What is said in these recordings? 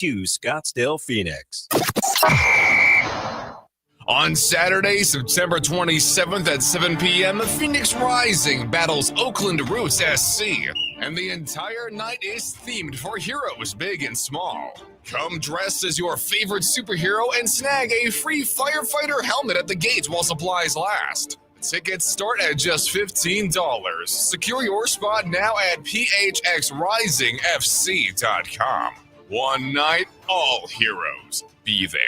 to Scottsdale, Phoenix. On Saturday, September 27th at 7 p.m., the Phoenix Rising battles Oakland Roots SC, and the entire night is themed for heroes big and small. Come dressed as your favorite superhero and snag a free firefighter helmet at the gates while supplies last. Tickets start at just $15. Secure your spot now at phxrisingfc.com. One night, all heroes be there.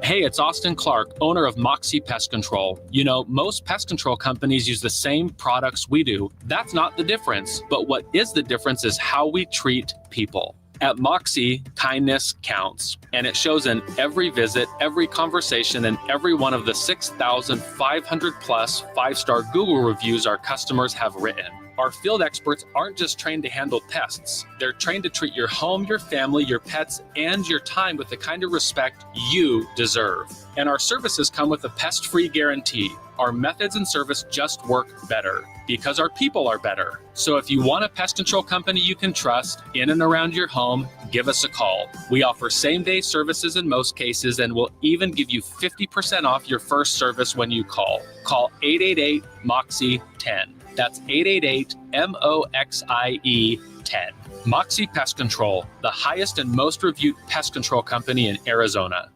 Hey, it's Austin Clark, owner of Moxie Pest Control. You know, most pest control companies use the same products we do. That's not the difference. But what is the difference is how we treat people. At Moxie, kindness counts, and it shows in every visit, every conversation, and every one of the 6,500 plus five-star Google reviews our customers have written. Our field experts aren't just trained to handle pests. They're trained to treat your home, your family, your pets, and your time with the kind of respect you deserve. And our services come with a pest-free guarantee. Our methods and service just work better because our people are better. So if you want a pest control company you can trust in and around your home, give us a call. We offer same-day services in most cases, and we'll even give you 50% off your first service when you call. Call 888-MOXIE-10. That's 888-MOXIE-10. Moxie Pest Control, the highest and most reviewed pest control company in Arizona.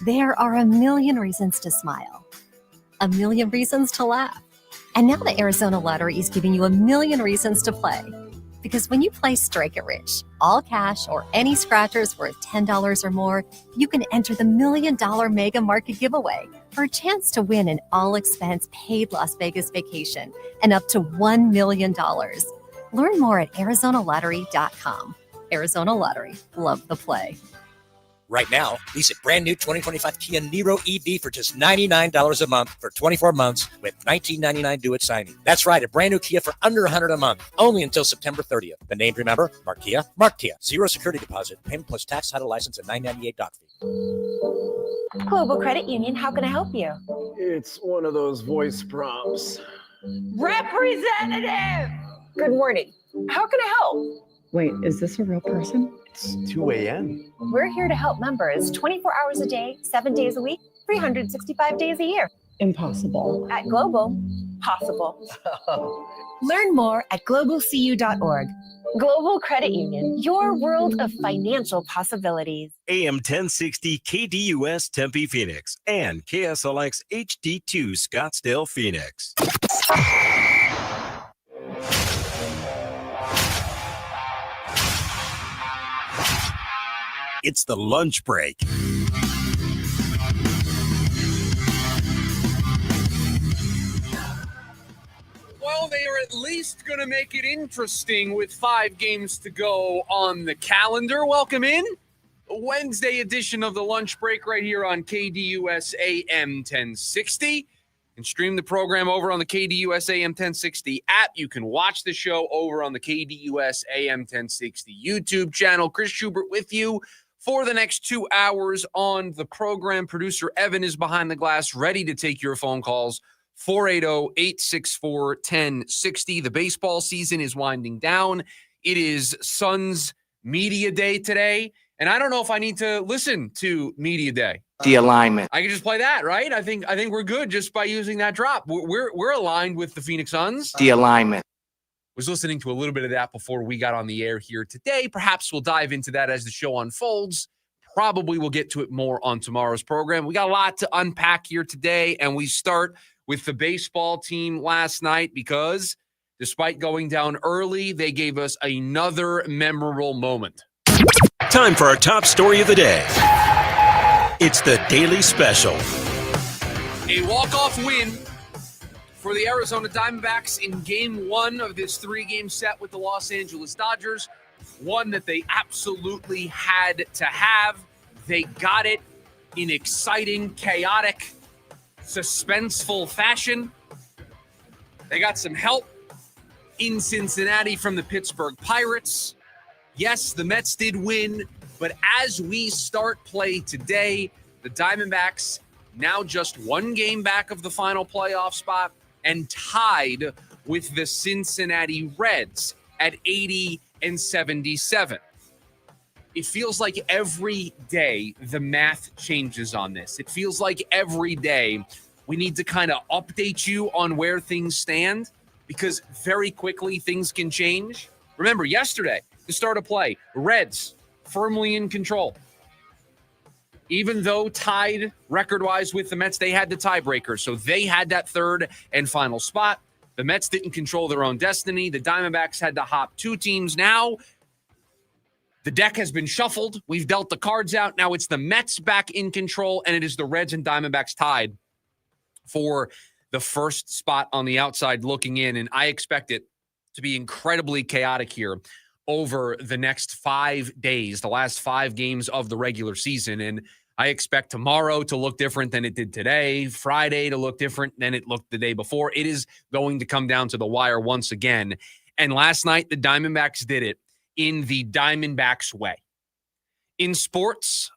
There are a million reasons to smile, a million reasons to laugh. And now the Arizona Lottery is giving you a million reasons to play. Because when you play Strike It Rich, all cash or any scratchers worth $10 or more, you can enter the $1 million Mega Market giveaway for a chance to win an all-expense paid Las Vegas vacation and up to $1 million. Learn more at ArizonaLottery.com. Arizona Lottery. Love the play. Right now, lease a brand new 2025 Kia Niro EV for just $99 a month for 24 months with $19.99 due at signing. That's right, a brand new Kia for under $100 a month, only until September 30th. The name, remember? Mark Kia. Mark Kia. Zero security deposit. Payment plus tax, title, license, and $998 doc fee. Global Credit Union, how can I help you? It's one of those voice prompts. Representative! Good morning. How can I help? Wait, is this a real person? It's 2 a.m. We're here to help members 24 hours a day, 7 days a week, 365 days a year. Impossible. At Global, possible. Learn more at globalcu.org. Global Credit Union, your world of financial possibilities. AM 1060 KDUS Tempe, Phoenix, and KSLX HD2 Scottsdale, Phoenix. It's the lunch break. Well, they are at least going to make it interesting with 5 games to go on the calendar. Welcome in. A Wednesday edition of the lunch break right here on KDUS AM 1060. And stream the program over on the KDUS AM 1060 app. You can watch the show over on the KDUS AM 1060 YouTube channel. Chris Schubert with you for the next 2 hours on the program. Producer Evan is behind the glass, ready to take your phone calls. 480-864-1060. The baseball season is winding down. It is Suns Media Day today. And I don't know if I need to listen to Media Day. The alignment. I can just play that, right? I think we're good just by using that drop. We're aligned with the Phoenix Suns. The alignment. Was listening to a little bit of that before we got on the air here today. Perhaps we'll dive into that as the show unfolds. Probably we'll get to it more on tomorrow's program. We got a lot to unpack here today, and we start with the baseball team last night because despite going down early, they gave us another memorable moment. Time for our top story of the day. It's the Daily Special. A walk-off win for the Arizona Diamondbacks in Game 1 of this 3-game set with the Los Angeles Dodgers. One that they absolutely had to have. They got it in exciting, chaotic, suspenseful fashion. They got some help in Cincinnati from the Pittsburgh Pirates. Yes, the Mets did win, but as we start play today, the Diamondbacks now just 1 game back of the final playoff spot and tied with the Cincinnati Reds at 80 and 77. It feels like every day the math changes on this. It feels like every day we need to kind of update you on where things stand because very quickly things can change. Remember, yesterday, the start of play, Reds firmly in control. Even though tied record-wise with the Mets, they had the tiebreaker. So they had that third and final spot. The Mets didn't control their own destiny. The Diamondbacks had to hop 2 teams. Now the deck has been shuffled. We've dealt the cards out. Now it's the Mets back in control, and it is the Reds and Diamondbacks tied for the first spot on the outside looking in. And I expect it to be incredibly chaotic here over the next 5 days, the last 5 games of the regular season. And I expect tomorrow to look different than it did today, Friday to look different than it looked the day before. It is going to come down to the wire once again. And last night, the Diamondbacks did it in the Diamondbacks way. In sports,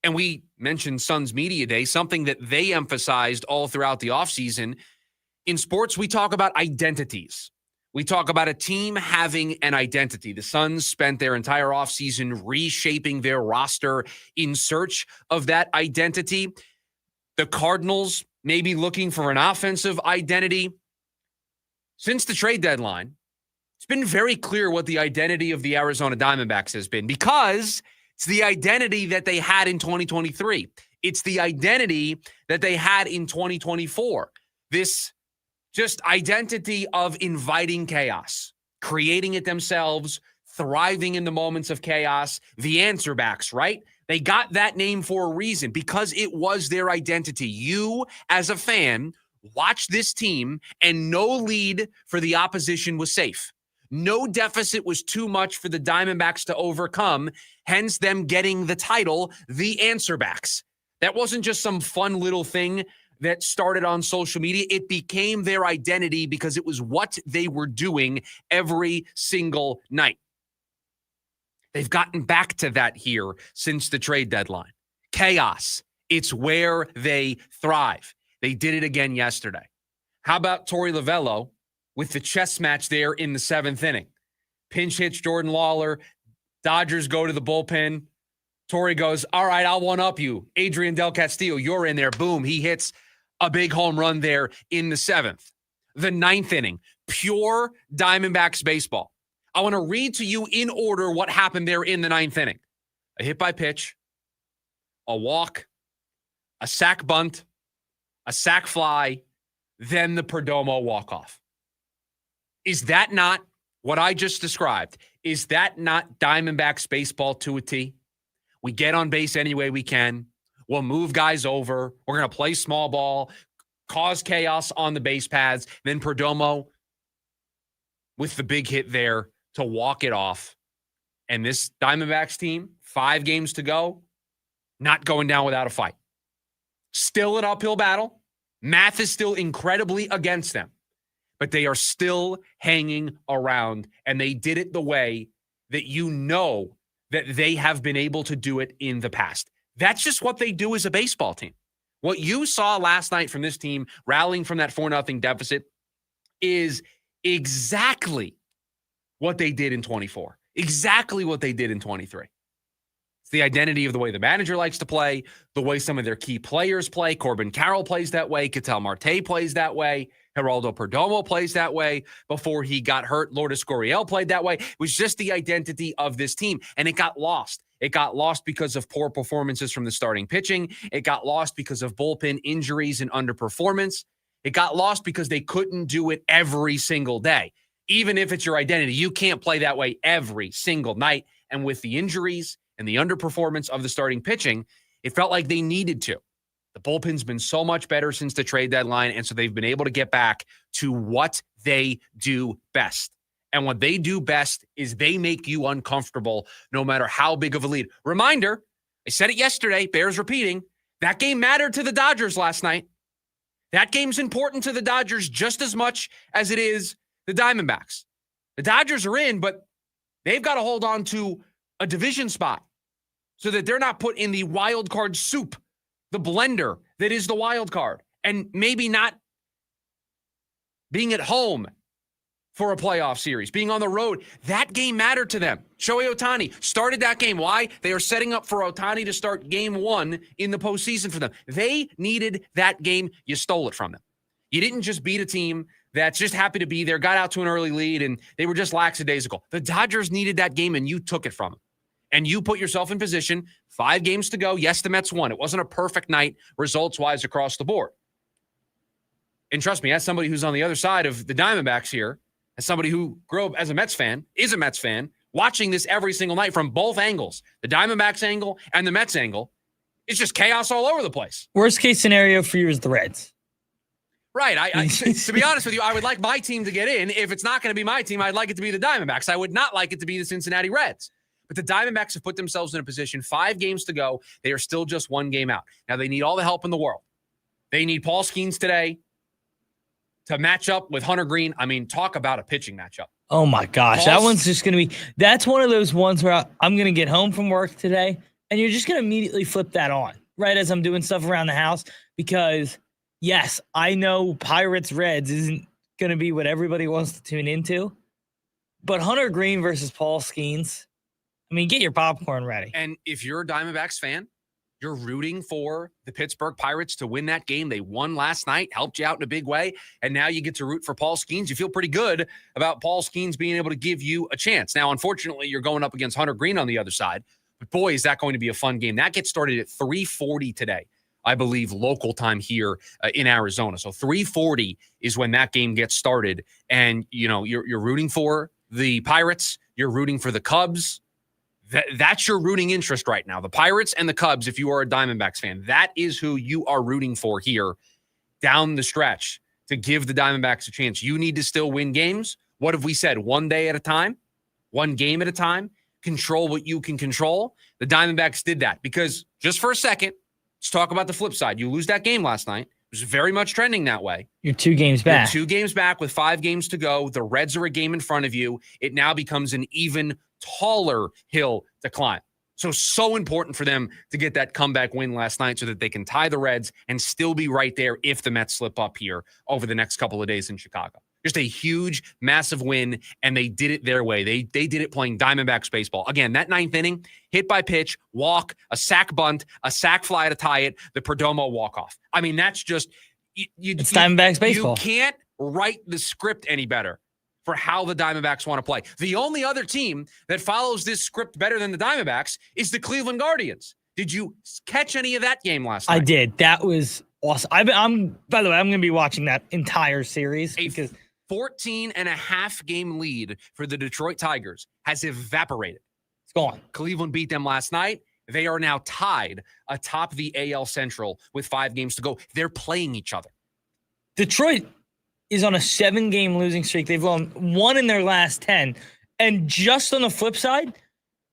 and we mentioned Suns Media Day, something that they emphasized all throughout the offseason. In sports, we talk about identities. We talk about a team having an identity. The Suns spent their entire offseason reshaping their roster in search of that identity. The Cardinals may be looking for an offensive identity. Since the trade deadline, it's been very clear what the identity of the Arizona Diamondbacks has been because it's the identity that they had in 2023. It's the identity that they had in 2024. This just identity of inviting chaos, creating it themselves, thriving in the moments of chaos, the answer backs, right? They got that name for a reason because it was their identity. You, as a fan, watch this team and no lead for the opposition was safe. No deficit was too much for the Diamondbacks to overcome, hence them getting the title, the answer backs. That wasn't just some fun little thing that started on social media. It became their identity because it was what they were doing every single night. They've gotten back to that here since the trade deadline. Chaos. It's where they thrive. They did it again yesterday. How about Torey Lovullo with the chess match there in the 7th inning? Pinch hits Jordan Lawler. Dodgers go to the bullpen. Torey goes, all right, I'll one-up you. Adrian Del Castillo, you're in there. Boom, he hits a big home run there in the 7th. The 9th inning, pure Diamondbacks baseball. I want to read to you in order what happened there in the 9th inning. A hit by pitch, a walk, a sac bunt, a sac fly, then the Perdomo walk-off. Is that not what I just described? Is that not Diamondbacks baseball to a T? We get on base any way we can. We'll move guys over. We're going to play small ball, cause chaos on the base paths. Then Perdomo with the big hit there to walk it off. And this Diamondbacks team, 5 games to go, not going down without a fight. Still an uphill battle. Math is still incredibly against them. But they are still hanging around. And they did it the way that you know that they have been able to do it in the past. That's just what they do as a baseball team. What you saw last night from this team rallying from that 4-0 deficit is exactly what they did in 24. Exactly what they did in 23. It's the identity of the way the manager likes to play, the way some of their key players play. Corbin Carroll plays that way. Ketel Marte plays that way. Geraldo Perdomo plays that way. Before he got hurt, Lourdes Gurriel played that way. It was just the identity of this team, and it got lost. It got lost because of poor performances from the starting pitching. It got lost because of bullpen injuries and underperformance. It got lost because they couldn't do it every single day. Even if it's your identity, you can't play that way every single night. And with the injuries and the underperformance of the starting pitching, it felt like they needed to. The bullpen's been so much better since the trade deadline, and so they've been able to get back to what they do best. And what they do best is they make you uncomfortable no matter how big of a lead. Reminder, I said it yesterday, bears repeating, that game mattered to the Dodgers last night. That game's important to the Dodgers just as much as it is the Diamondbacks. The Dodgers are in, but they've got to hold on to a division spot so that they're not put in the wild card soup, the blender that is the wild card, and maybe not being at home for a playoff series. Being on the road, that game mattered to them. Shohei Ohtani started that game. Why? They are setting up for Ohtani to start game 1 in the postseason for them. They needed that game. You stole it from them. You didn't just beat a team that's just happy to be there, got out to an early lead, and they were just lackadaisical. The Dodgers needed that game, and you took it from them. And you put yourself in position, 5 games to go. Yes, the Mets won. It wasn't a perfect night results-wise across the board. And trust me, as somebody who's on the other side of the Diamondbacks here, as somebody who grew up as a Mets fan, is a Mets fan, watching this every single night from both angles, the Diamondbacks angle and the Mets angle, it's just chaos all over the place. Worst case scenario for you is the Reds. Right. I to be honest with you, I would like my team to get in. If it's not going to be my team, I'd like it to be the Diamondbacks. I would not like it to be the Cincinnati Reds. But the Diamondbacks have put themselves in a position, 5 games to go. They are still just 1 game out. Now, they need all the help in the world. They need Paul Skeens today to match up with Hunter Green. I mean, talk about a pitching matchup. Oh, my gosh. That one's just going to be – that's one of those ones where I'm going to get home from work today, and you're just going to immediately flip that on, right, as I'm doing stuff around the house. Because, yes, I know Pirates-Reds isn't going to be what everybody wants to tune into. But Hunter Green versus Paul Skeens, I mean, get your popcorn ready. And if you're a Diamondbacks fan, you're rooting for the Pittsburgh Pirates to win that game. They won last night, helped you out in a big way, and now you get to root for Paul Skeens. You feel pretty good about Paul Skeens being able to give you a chance. Now, unfortunately, you're going up against Hunter Green on the other side, but boy, is that going to be a fun game. That gets started at 3:40 today, I believe, local time here in Arizona. So 3:40 is when that game gets started, and you're rooting for the Pirates. You're rooting for the Cubs. That's your rooting interest right now. The Pirates and the Cubs, if you are a Diamondbacks fan, that is who you are rooting for here down the stretch to give the Diamondbacks a chance. You need to still win games. What have we said? 1 day at a time, 1 game at a time, control what you can control. The Diamondbacks did that because just for a second, let's talk about the flip side. You lose that game last night. It was very much trending that way. You're 2 games back. You're 2 games back with 5 games to go. The Reds are a game in front of you. It now becomes an even taller hill to climb. So important for them to get that comeback win last night so that they can tie the Reds and still be right there if the Mets slip up here over the next couple of days in Chicago. Just a huge, massive win, and they did it their way. They did it playing Diamondbacks baseball. Again, that 9th inning, hit by pitch, walk, a sac bunt, a sac fly to tie it, the Perdomo walk-off. I mean, that's just it's Diamondbacks baseball. You can't write the script any better for how the Diamondbacks want to play. The only other team that follows this script better than the Diamondbacks is the Cleveland Guardians. Did you catch any of that game last night? I did. That was awesome. I'm by the way, I'm going to be watching that entire series because 14.5 game lead for the Detroit Tigers has evaporated. It's gone. Cleveland beat them last night. They are now tied atop the AL Central with 5 games to go. They're playing each other. Detroit is on a 7-game losing streak. They've won 1 in their last 10. And just on the flip side,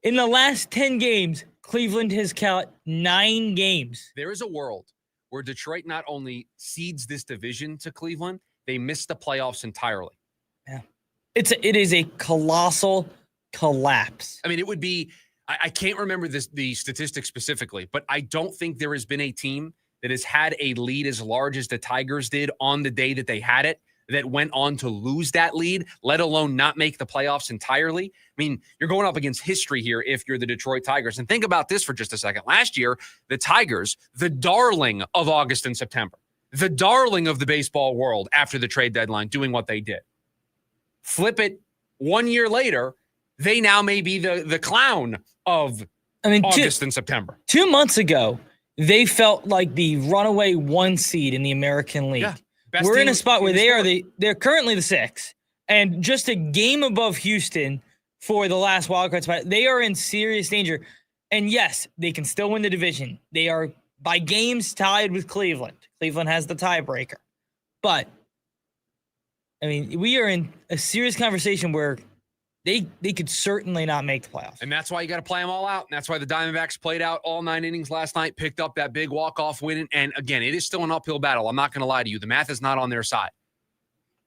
in the last 10 games, Cleveland has caught 9 games. There is a world where Detroit not only cedes this division to Cleveland, they miss the playoffs entirely. Yeah. It is a colossal collapse. I mean, it would be, I can't remember the statistics specifically, but I don't think there has been a team that has had a lead as large as the Tigers did on the day that they had it, that went on to lose that lead, let alone not make the playoffs entirely. I mean, you're going up against history here if you're the Detroit Tigers. And think about this for just a second. Last year, the Tigers, the darling of August and September, the darling of the baseball world after the trade deadline, doing what they did. Flip it 1 year later, they now may be the clown of August and September. 2 months ago, they felt like the runaway 1 seed in the American League. Yeah. We're in a spot where they're currently the 6th and just a game above Houston for the last wildcard spot. They are in serious danger. And yes, they can still win the division. They are by games tied with Cleveland. Cleveland has the tiebreaker. But, I mean, we are in a serious conversation where they could certainly not make the playoffs. And that's why you got to play them all out. And that's why the Diamondbacks played out all 9 innings last night, picked up that big walk-off win. And again, it is still an uphill battle. I'm not going to lie to you. The math is not on their side.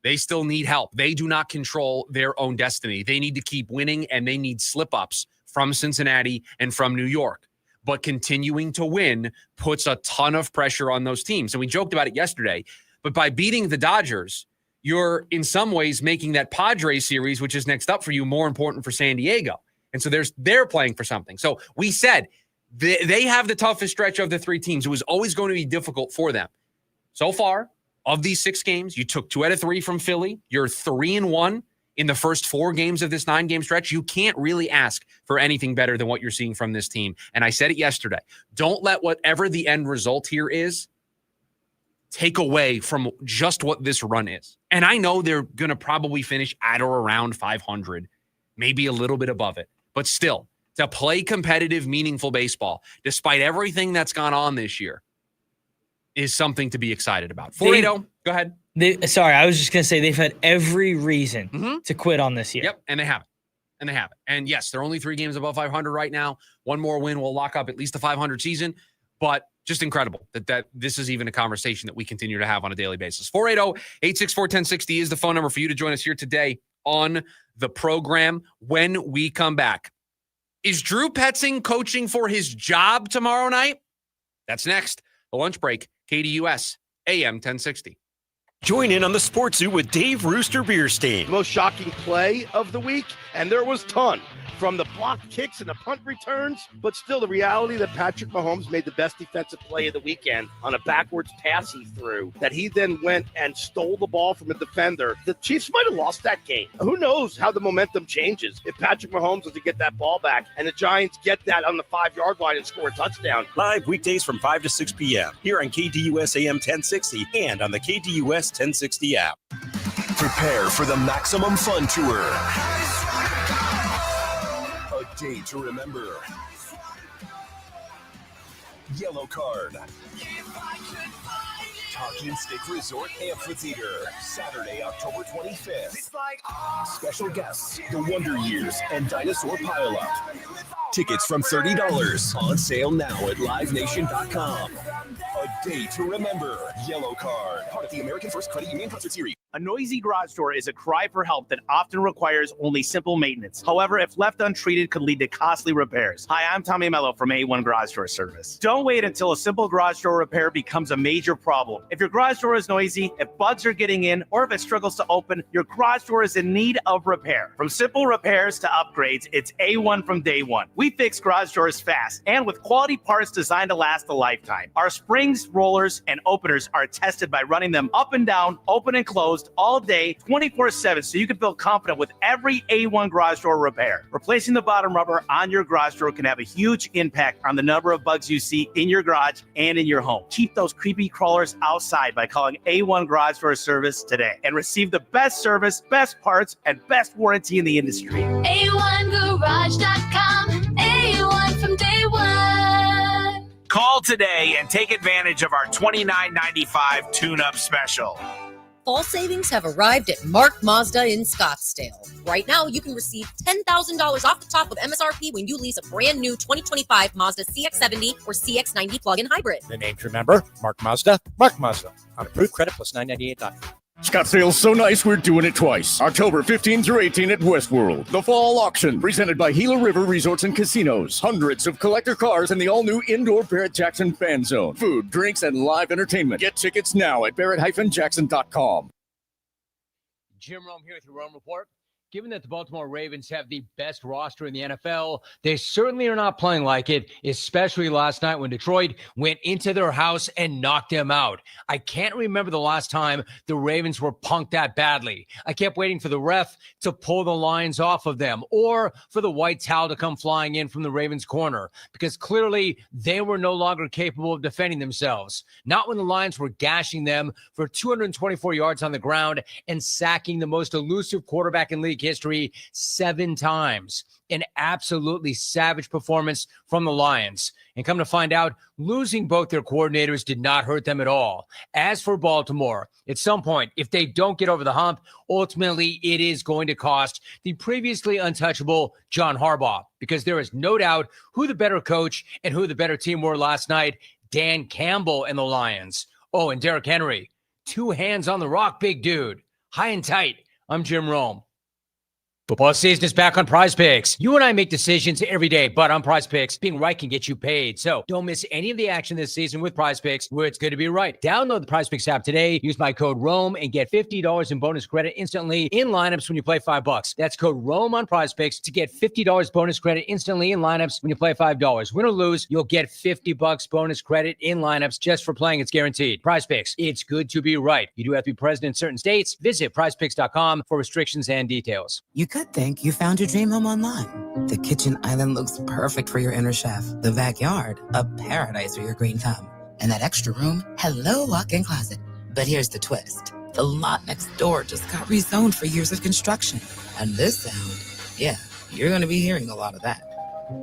They still need help. They do not control their own destiny. They need to keep winning, and they need slip-ups from Cincinnati and from New York. But continuing to win puts a ton of pressure on those teams. And we joked about it yesterday. But by beating the Dodgers, you're in some ways making that Padres series, which is next up for you, more important for San Diego. And so they're playing for something. So we said they have the toughest stretch of the three teams. It was always going to be difficult for them. So far, of these 6 games, you took 2 out of 3 from Philly. You're 3-1 in the first 4 games of this 9-game stretch. You can't really ask for anything better than what you're seeing from this team. And I said it yesterday. Don't let whatever the end result here is take away from just what this run is. And I know they're going to probably finish at or around 500, maybe a little bit above it. But still, to play competitive, meaningful baseball, despite everything that's gone on this year, is something to be excited about. 480, go ahead. I was just going to say they've had every reason to quit on this year. Yep, and they haven't. And yes, they're only 3 games above 500 right now. One more win will lock up at least the 500 season. But just incredible that this is even a conversation that we continue to have on a daily basis. 480-864-1060 is the phone number for you to join us here today on the program. When we come back, is Drew Petzing coaching for his job tomorrow night? That's next. The lunch break, KDUS, AM 1060. Join in on the Sports Zoo with Dave Rooster Beerstein. Most shocking play of the week, and there was ton. From the blocked kicks and the punt returns, but still the reality that Patrick Mahomes made the best defensive play of the weekend on a backwards pass he threw, that he then went and stole the ball from a defender. The Chiefs might have lost that game. Who knows how the momentum changes if Patrick Mahomes doesn't get that ball back and the Giants get that on the 5-yard line and score a touchdown. Live weekdays from 5 to 6 p.m. here on KDUS AM 1060 and on the KDUS 1060 app. Prepare for the Maximum Fun Tour. A day to remember. Yellow Card. Talking Stick Resort Amphitheater, Saturday, October 25th. Special guests, The Wonder Years and Dinosaur Pile-Up. Tickets from $30. On sale now at livenation.com. A day to remember. Yellow Card, part of the American First Credit Union Concert Series. A noisy garage door is a cry for help that often requires only simple maintenance. However, if left untreated, could lead to costly repairs. Hi, I'm Tommy Mello from A1 Garage Door Service. Don't wait until a simple garage door repair becomes a major problem. If your garage door is noisy, if bugs are getting in, or if it struggles to open, your garage door is in need of repair. From simple repairs to upgrades, it's A1 from day one. We fix garage doors fast and with quality parts designed to last a lifetime. Our springs, rollers, and openers are tested by running them up and down, open and closed, all day, 24/7, so you can feel confident with every A1 garage door repair. Replacing the bottom rubber on your garage door can have a huge impact on the number of bugs you see in your garage and in your home. Keep those creepy crawlers outside by calling A1 Garage Door Service today and receive the best service, best parts, and best warranty in the industry. A1Garage.com, A1 from day one. Call today and take advantage of our $29.95 tune-up special. Fall savings have arrived at Mark Mazda in Scottsdale. Right now, you can receive $10,000 off the top of MSRP when you lease a brand new 2025 Mazda CX-70 or CX-90 plug-in hybrid. The name to remember, Mark Mazda. Mark Mazda. On approved credit plus $998. Scottsdale's so nice, we're doing it twice. October 15 through 18 at Westworld. The Fall Auction, presented by Gila River Resorts and Casinos. Hundreds of collector cars and the all-new indoor Barrett-Jackson Fan Zone. Food, drinks, and live entertainment. Get tickets now at barrett-jackson.com. Jim Rome here with your Rome Report. Given that the Baltimore Ravens have the best roster in the NFL, they certainly are not playing like it, especially last night when Detroit went into their house and knocked them out. I can't remember the last time the Ravens were punked that badly. I kept waiting for the ref to pull the Lions off of them or for the white towel to come flying in from the Ravens' corner because clearly they were no longer capable of defending themselves. Not when the Lions were gashing them for 224 yards on the ground and sacking the most elusive quarterback in league history 7 times. An absolutely savage performance from the Lions. And come to find out, losing both their coordinators did not hurt them at all. As for Baltimore, at some point, if they don't get over the hump, ultimately it is going to cost the previously untouchable John Harbaugh, because there is no doubt who the better coach and who the better team were last night, Dan Campbell and the Lions. Oh, and Derrick Henry, 2 hands on the rock, big dude. High and tight. I'm Jim Rome. Football season is back on Prize Picks. You and I make decisions every day, but on Prize Picks, being right can get you paid. So don't miss any of the action this season with Prize Picks, where it's good to be right. Download the Prize Picks app today. Use my code ROAM and get $50 in bonus credit instantly in lineups when you play $5. That's code ROAM on Prize Picks to get $50 bonus credit instantly in lineups when you play $5. Win or lose, you'll get $50 bonus credit in lineups just for playing. It's guaranteed. Prize Picks. It's good to be right. You do have to be present in certain states. Visit prizepicks.com for restrictions and details. You could think you found your dream home online. The kitchen island looks perfect for your inner chef. The backyard, a paradise for your green thumb. And that extra room, hello walk-in closet. But here's the twist. The lot next door just got rezoned for years of construction. And this sound, yeah, you're going to be hearing a lot of that.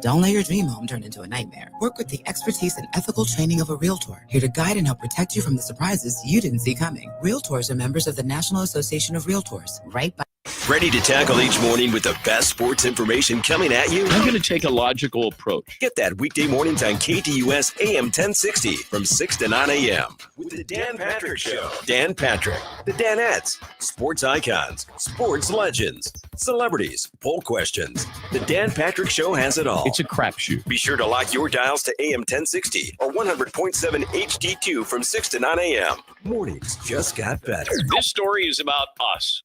Don't let your dream home turn into a nightmare. Work with the expertise and ethical training of a Realtor, here to guide and help protect you from the surprises you didn't see coming. Realtors are members of the National Association of Realtors, right by... Ready to tackle each morning with the best sports information coming at you? I'm going to take a logical approach. Get that weekday mornings on KDUS AM 1060 from 6 to 9 a.m. with the Dan Patrick Show. Dan Patrick, the Danettes, sports icons, sports legends, celebrities, poll questions. The Dan Patrick Show has it all. It's a crapshoot. Be sure to lock your dials to AM 1060 or 100.7 HD2 from 6 to 9 a.m. Mornings just got better. This story is about us.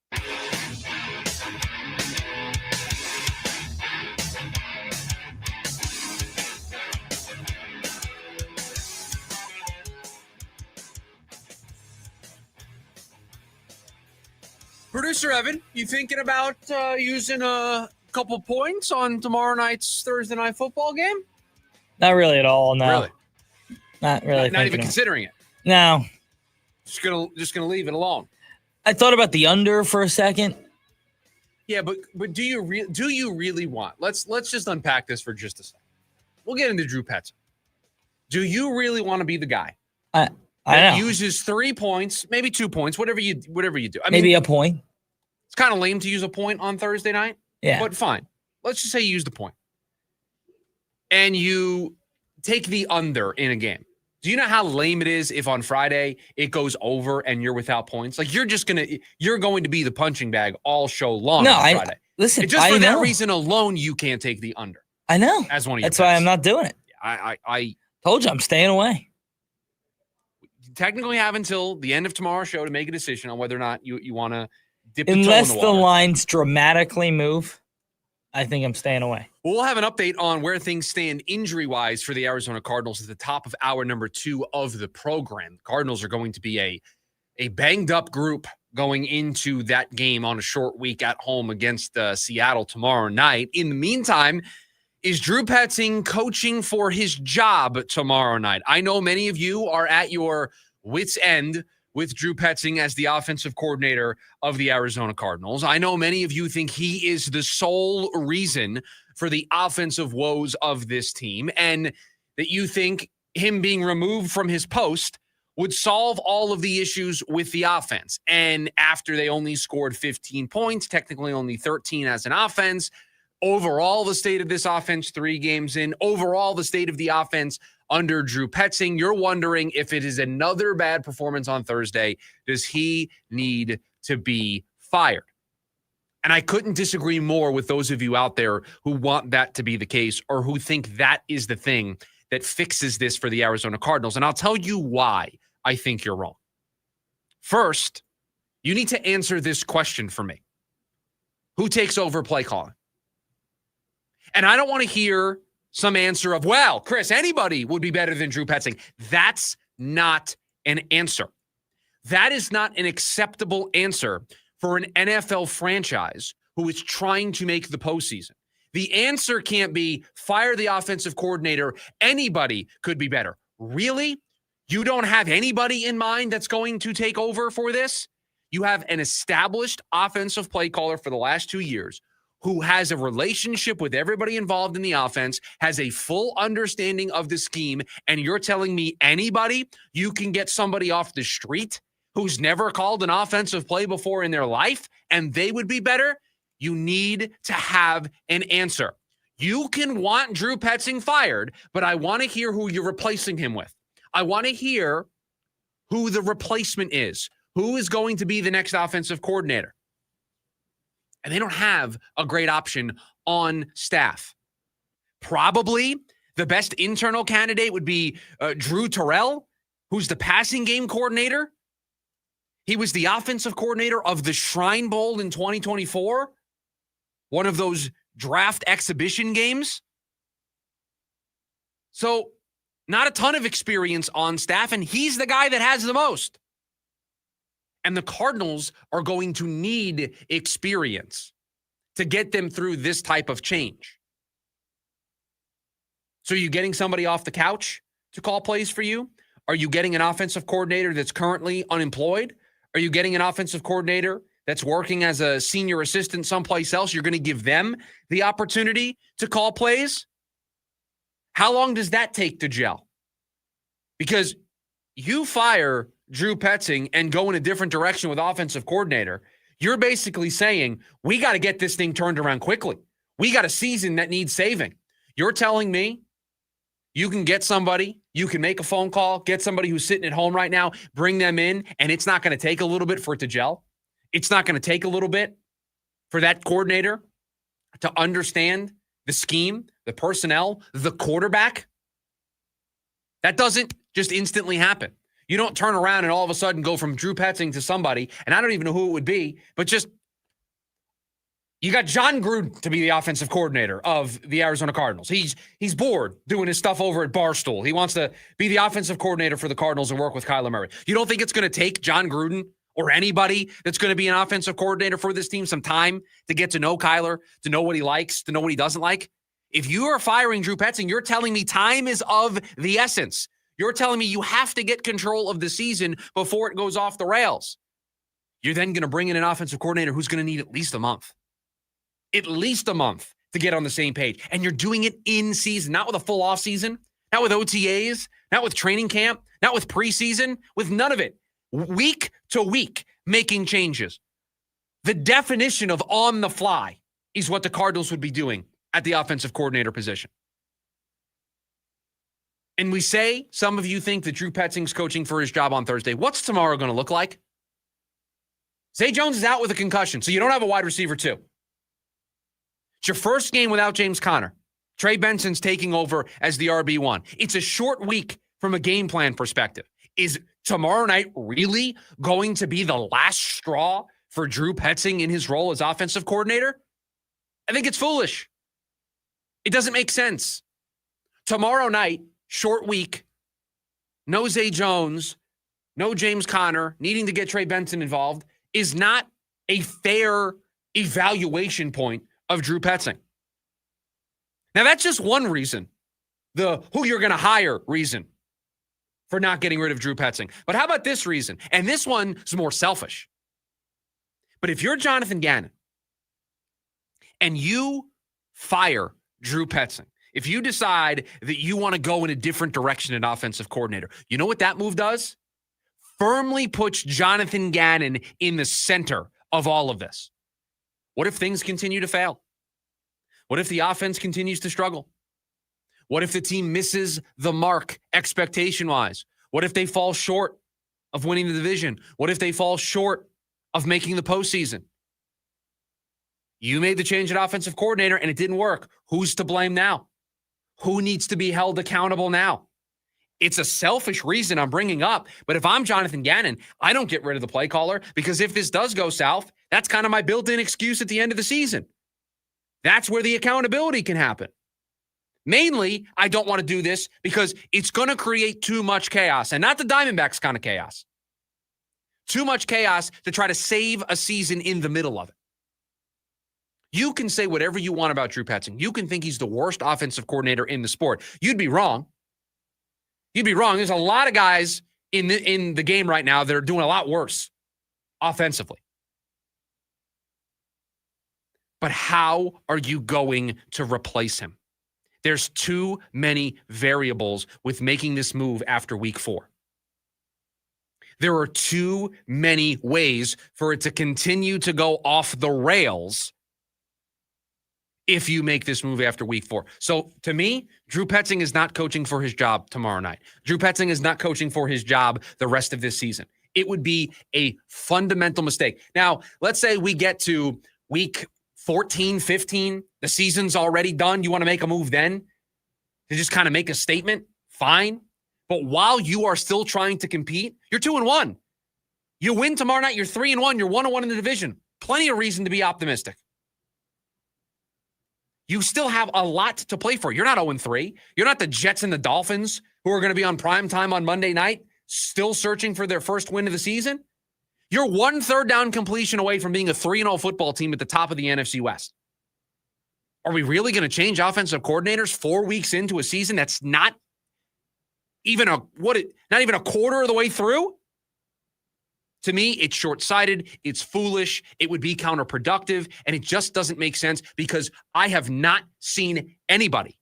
Producer Evan, you thinking about using a couple points on tomorrow night's Thursday night football game? Not really at all. No, Really? not really. Not even thinking of it. considering it. No, Just gonna leave it alone. I thought about the under for a second. Yeah, but do you really want? Let's just unpack this for just a second. We'll get into Drew Petzing. Do you really want to be the guy I that know. uses 3 points, maybe 2 points, whatever you do? I Maybe mean, a point. it's kind of lame to use a point on Thursday night. Yeah. But fine. Let's just say you use the point. And you take the under in a game. Do you know how lame it is if on Friday it goes over and you're without points? Like you're going to be the punching bag all show long No, on Friday. listen. And just for I that know. reason alone, you can't take the under. I know. As one of your That's why picks. I'm not doing it. I Told you I'm staying away. technically have until the end of tomorrow's show to make a decision on whether or not you want to dip the toe in Unless the the water. lines dramatically move, I think I'm staying away. We'll have an update on where things stand injury-wise for the Arizona Cardinals at the top of hour number 2 of the program. The Cardinals are going to be a banged-up group going into that game on a short week at home against Seattle tomorrow night. In the meantime, is Drew Petzing coaching for his job tomorrow night? I know many of you are at your wits' end with Drew Petzing as the offensive coordinator of the Arizona Cardinals. I know many of you think he is the sole reason for the offensive woes of this team, and that you think him being removed from his post would solve all of the issues with the offense. And after they only scored 15 points, technically only 13 as an offense, overall the state of this offense 3 games in, overall the state of the offense under Drew Petzing, you're wondering if it is another bad performance on Thursday, does he need to be fired? And I couldn't disagree more with those of you out there who want that to be the case or who think that is the thing that fixes this for the Arizona Cardinals. And I'll tell you why I think you're wrong. First, you need to answer this question for me. Who takes over play calling? And I don't want to hear some answer of, well, Chris, anybody would be better than Drew Petzing. That's not an answer. That is not an acceptable answer for an NFL franchise who is trying to make the postseason. The answer can't be fire the offensive coordinator. Anybody could be better. Really? You don't have anybody in mind that's going to take over for this? You have an established offensive play caller for the last 2 years who has a relationship with everybody involved in the offense, has a full understanding of the scheme, and you're telling me anybody, you can get somebody off the street who's never called an offensive play before in their life, and they would be better? You need to have an answer. You can want Drew Petzing fired, but I want to hear who you're replacing him with. I want to hear who the replacement is. Who is going to be the next offensive coordinator? And they don't have a great option on staff. Probably the best internal candidate would be Drew Terrell, who's the passing game coordinator. He was the offensive coordinator of the Shrine Bowl in 2024, one of those draft exhibition games. So not a ton of experience on staff, and he's the guy that has the most. And the Cardinals are going to need experience to get them through this type of change. So are you getting somebody off the couch to call plays for you? Are you getting an offensive coordinator that's currently unemployed? Are you getting an offensive coordinator that's working as a senior assistant someplace else? You're going to give them the opportunity to call plays? How long does that take to gel? Because you fire Drew Petzing and go in a different direction with offensive coordinator, you're basically saying, we got to get this thing turned around quickly. We got a season that needs saving. You're telling me you can get somebody, you can make a phone call, get somebody who's sitting at home right now, bring them in, and it's not going to take a little bit for it to gel? It's not going to take a little bit for that coordinator to understand the scheme, the personnel, the quarterback? That doesn't just instantly happen. You don't turn around and all of a sudden go from Drew Petzing to somebody, and I don't even know who it would be, but just you got John Gruden to be the offensive coordinator of the Arizona Cardinals. He's bored doing his stuff over at Barstool. He wants to be the offensive coordinator for the Cardinals and work with Kyler Murray. You don't think it's going to take John Gruden or anybody that's going to be an offensive coordinator for this team some time to get to know Kyler, to know what he likes, to know what he doesn't like? If you are firing Drew Petzing, you're telling me time is of the essence. You're telling me you have to get control of the season before it goes off the rails. You're then going to bring in an offensive coordinator who's going to need at least a month. At least a month to get on the same page. And you're doing it in season, not with a full off season, not with OTAs, not with training camp, not with preseason, with none of it. Week to week, making changes. The definition of on the fly is what the Cardinals would be doing at the offensive coordinator position. And we say, some of you think that Drew Petzing's coaching for his job on Thursday. What's tomorrow going to look like? Zay Jones is out with a concussion, so you don't have a wide receiver too. It's your first game without James Conner. Trey Benson's taking over as the RB1. It's a short week from a game plan perspective. Is tomorrow night really going to be the last straw for Drew Petzing in his role as offensive coordinator? I think it's foolish. It doesn't make sense. Tomorrow night, short week, no Zay Jones, no James Conner, needing to get Trey Benson involved, is not a fair evaluation point of Drew Petzing. Now, that's just one reason, the who you're going to hire reason for not getting rid of Drew Petzing. But how about this reason? And this one is more selfish. But if you're Jonathan Gannon and you fire Drew Petzing, if you decide that you want to go in a different direction at offensive coordinator, you know what that move does? Firmly puts Jonathan Gannon in the center of all of this. What if things continue to fail? What if the offense continues to struggle? What if the team misses the mark expectation-wise? What if they fall short of winning the division? What if they fall short of making the postseason? You made the change at offensive coordinator and it didn't work. Who's to blame now? Who needs to be held accountable now? It's a selfish reason I'm bringing up, but if I'm Jonathan Gannon, I don't get rid of the play caller, because if this does go south, that's kind of my built-in excuse at the end of the season. That's where the accountability can happen. Mainly, I don't want to do this because it's going to create too much chaos, and not the Diamondbacks kind of chaos. Too much chaos to try to save a season in the middle of it. You can say whatever you want about Drew Petzing. You can think he's the worst offensive coordinator in the sport. You'd be wrong. You'd be wrong. There's a lot of guys in the game right now that are doing a lot worse offensively. But how are you going to replace him? There's too many variables with making this move after week 4. There are too many ways for it to continue to go off the rails if you make this move after week 4. So to me, Drew Petzing is not coaching for his job tomorrow night. Drew Petzing is not coaching for his job the rest of this season. It would be a fundamental mistake. Now, let's say we get to week 14, 15, the season's already done. You want to make a move then to just kind of make a statement? Fine. But while you are still trying to compete, you're 2-1. You win tomorrow night, you're 3-1. You're 1-1 in the division. Plenty of reason to be optimistic. You still have a lot to play for. You're not 0-3. You're not the Jets and the Dolphins who are going to be on prime time on Monday night, still searching for their first win of the season. You're 1 third down completion away from being a 3-0 football team at the top of the NFC West. Are we really going to change offensive coordinators 4 weeks into a season that's not even a quarter of the way through? To me, it's short-sighted, it's foolish, it would be counterproductive, and it just doesn't make sense because I have not seen anybody,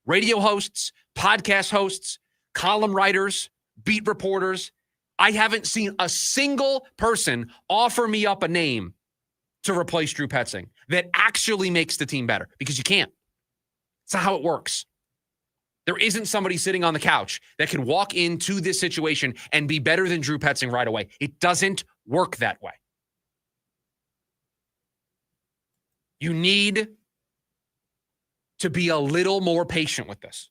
radio hosts, podcast hosts, column writers, beat reporters, I haven't seen a single person offer me up a name to replace Drew Petzing that actually makes the team better, because you can't. It's not how it works. There isn't somebody sitting on the couch that can walk into this situation and be better than Drew Petzing right away. It doesn't work that way. You need to be a little more patient with this.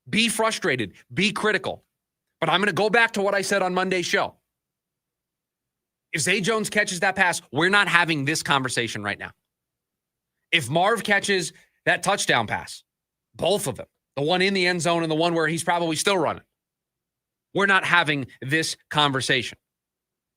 Be frustrated. Be critical. But I'm going to go back to what I said on Monday's show. If Zay Jones catches that pass, we're not having this conversation right now. If Marv catches that touchdown pass, both of them, the one in the end zone and the one where he's probably still running, we're not having this conversation.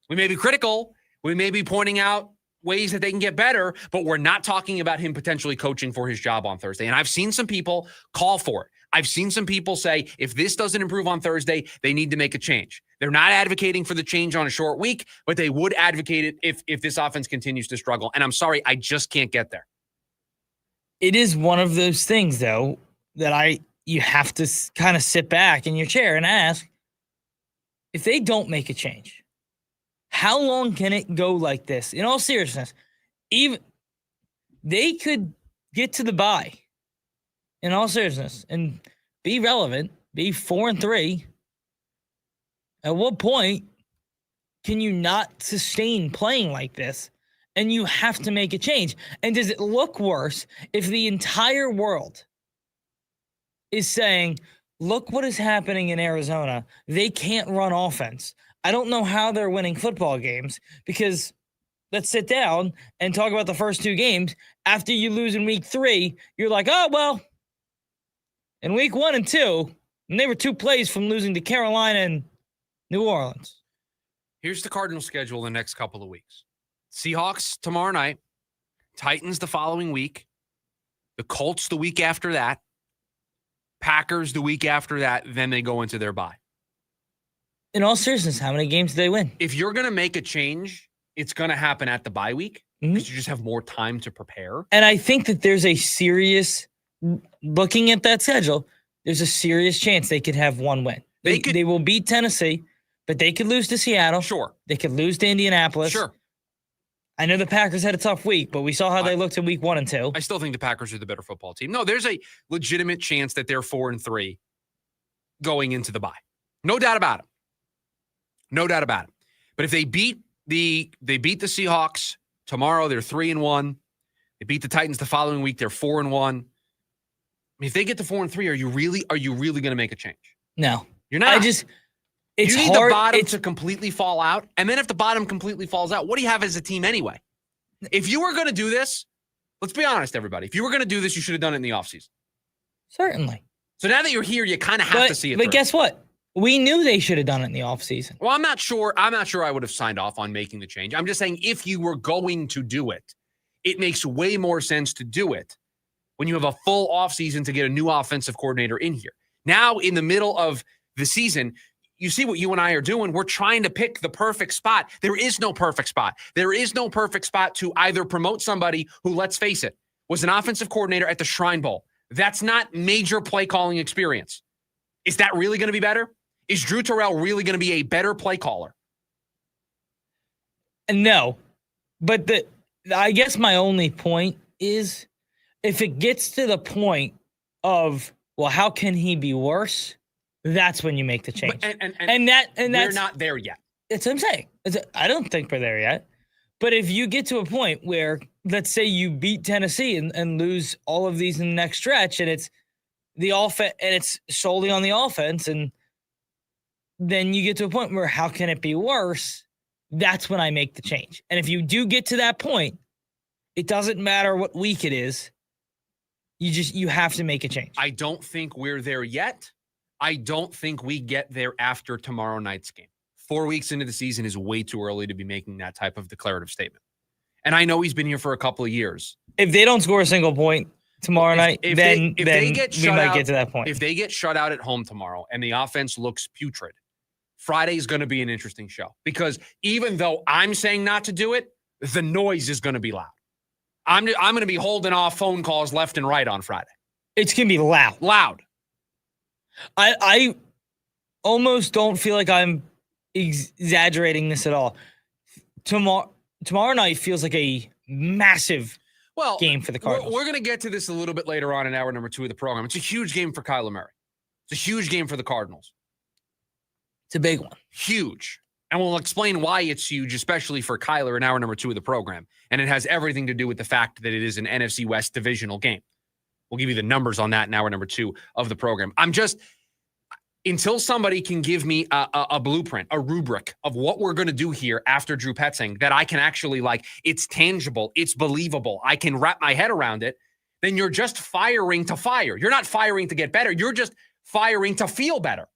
We may be critical. We may be pointing out ways that they can get better, but we're not talking about him potentially coaching for his job on Thursday. And I've seen some people call for it. I've seen some people say, if this doesn't improve on Thursday, they need to make a change. They're not advocating for the change on a short week, but they would advocate it if this offense continues to struggle. And I'm sorry, I just can't get there. It is one of those things, though, that you have to kind of sit back in your chair and ask, if they don't make a change, how long can it go like this? In all seriousness, even they could get to the bye, in all seriousness, and be relevant, be 4-3. At what point can you not sustain playing like this? And you have to make a change. And does it look worse if the entire world is saying, look what is happening in Arizona. They can't run offense. I don't know how they're winning football games, because let's sit down and talk about the first 2 games. After you lose in week 3, you're like, oh, well, in week 1 and 2, and they were 2 plays from losing to Carolina and New Orleans. Here's the Cardinals schedule the next couple of weeks. Seahawks tomorrow night, Titans the following week, the Colts the week after that, Packers the week after that, then they go into their bye. In all seriousness, how many games do they win? If you're going to make a change, it's going to happen at the bye week, because you just have more time to prepare. And I think that there's a serious, looking at that schedule, there's a serious chance they could have 1 win. They will beat Tennessee, but they could lose to Seattle. Sure. They could lose to Indianapolis. Sure. I know the Packers had a tough week, but we saw how they looked in week 1 and 2. I still think the Packers are the better football team. No, there's a legitimate chance that they're 4-3 going into the bye. No doubt about it. No doubt about it. But if they beat the Seahawks tomorrow, they're 3-1. They beat the Titans the following week, they're 4-1. I mean, if they get to 4-3, are you really going to make a change? No. You're not. It's you need hard. The bottom to completely fall out. And then if the bottom completely falls out, what do you have as a team anyway? If you were going to do this, let's be honest, everybody. If you were going to do this, you should have done it in the offseason. Certainly. So now that you're here, you kind of have to see it. But guess what? We knew they should have done it in the offseason. Well, I'm not sure I would have signed off on making the change. I'm just saying, if you were going to do it, it makes way more sense to do it when you have a full offseason to get a new offensive coordinator in here. Now, in the middle of the season, you see what you and I are doing. We're trying to pick the perfect spot. There is no perfect spot. There is no perfect spot to either promote somebody who, let's face it, was an offensive coordinator at the Shrine Bowl. That's not major play calling experience. Is that really going to be better? Is Drew Terrell really going to be a better play caller? No. But I guess my only point is, if it gets to the point of, well, how can he be worse? That's when you make the change. And we're not there yet. That's what I'm saying. I don't think we're there yet. But if you get to a point where, let's say you beat Tennessee and lose all of these in the next stretch, and it's the offense, and it's solely on the offense, and then you get to a point where how can it be worse? That's when I make the change. And if you do get to that point, it doesn't matter what week it is. You have to make a change. I don't think we're there yet. I don't think we get there after tomorrow night's game. 4 weeks into the season is way too early to be making that type of declarative statement. And I know he's been here for a couple of years. If they don't score a single point tomorrow night, then we might get to that point. If they get shut out at home tomorrow and the offense looks putrid, Friday's going to be an interesting show. Because even though I'm saying not to do it, the noise is going to be loud. I'm going to be holding off phone calls left and right on Friday. It's going to be loud. Loud. I almost don't feel like I'm exaggerating this at all. Tomorrow night feels like a massive game for the Cardinals. We're going to get to this a little bit later on in hour number 2 of the program. It's a huge game for Kyler Murray. It's a huge game for the Cardinals. It's a big one. Huge. And we'll explain why it's huge, especially for Kyler in hour number 2 of the program. And it has everything to do with the fact that it is an NFC West divisional game. We'll give you the numbers on that in hour number 2 of the program. Until somebody can give me a blueprint, a rubric of what we're going to do here after Drew Petzing that I can actually it's tangible, it's believable, I can wrap my head around it, then you're just firing to fire. You're not firing to get better. You're just firing to feel better.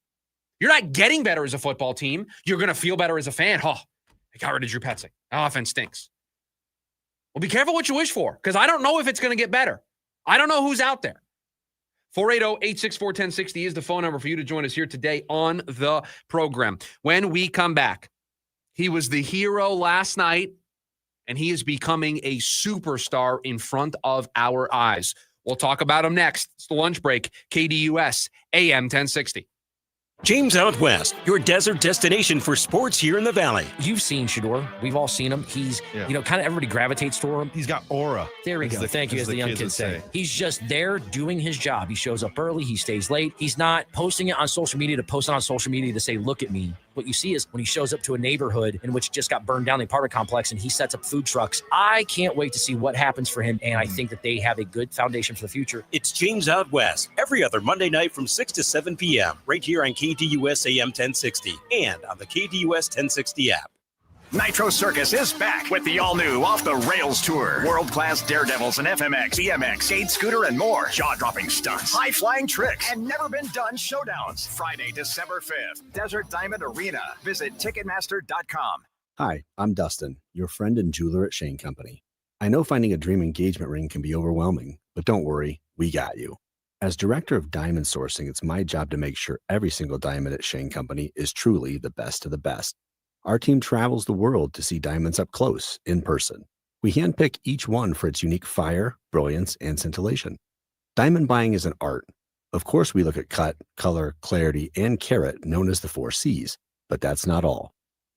You're not getting better as a football team. You're going to feel better as a fan. Oh, I got rid of Drew Petzing. That offense stinks. Well, be careful what you wish for, because I don't know if it's going to get better. I don't know who's out there. 480-864-1060 is the phone number for you to join us here today on the program. When we come back, he was the hero last night, and he is becoming a superstar in front of our eyes. We'll talk about him next. It's the lunch break, KDUS, AM 1060. James Out West, your desert destination for sports here in the Valley. You've seen Shador. We've all seen him. He's, kind of everybody gravitates toward him. He's got aura. There we go. Thank you, as the young kids say. He's just there doing his job. He shows up early. He stays late. He's not posting it on social media to post it on social media to say, look at me. What you see is when he shows up to a neighborhood in which just got burned down, the apartment complex, and he sets up food trucks. I can't wait to see what happens for him, and I think that they have a good foundation for the future. It's James Out West, every other Monday night from 6 to 7 p.m., right here on KDUS AM 1060 and on the KDUS 1060 app. Nitro Circus is back with the all-new Off the Rails Tour. World-class daredevils and FMX, BMX, skate, scooter, and more. Jaw-dropping stunts, high-flying tricks, and never-been-done showdowns. Friday, December 5th, Desert Diamond Arena. Visit Ticketmaster.com. Hi, I'm Dustin, your friend and jeweler at Shane Company. I know finding a dream engagement ring can be overwhelming, but don't worry, we got you. As director of diamond sourcing, it's my job to make sure every single diamond at Shane Company is truly the best of the best. Our team travels the world to see diamonds up close, in person. We handpick each one for its unique fire, brilliance, and scintillation. Diamond buying is an art. Of course, we look at cut, color, clarity, and carat, known as the 4 C's, but that's not all.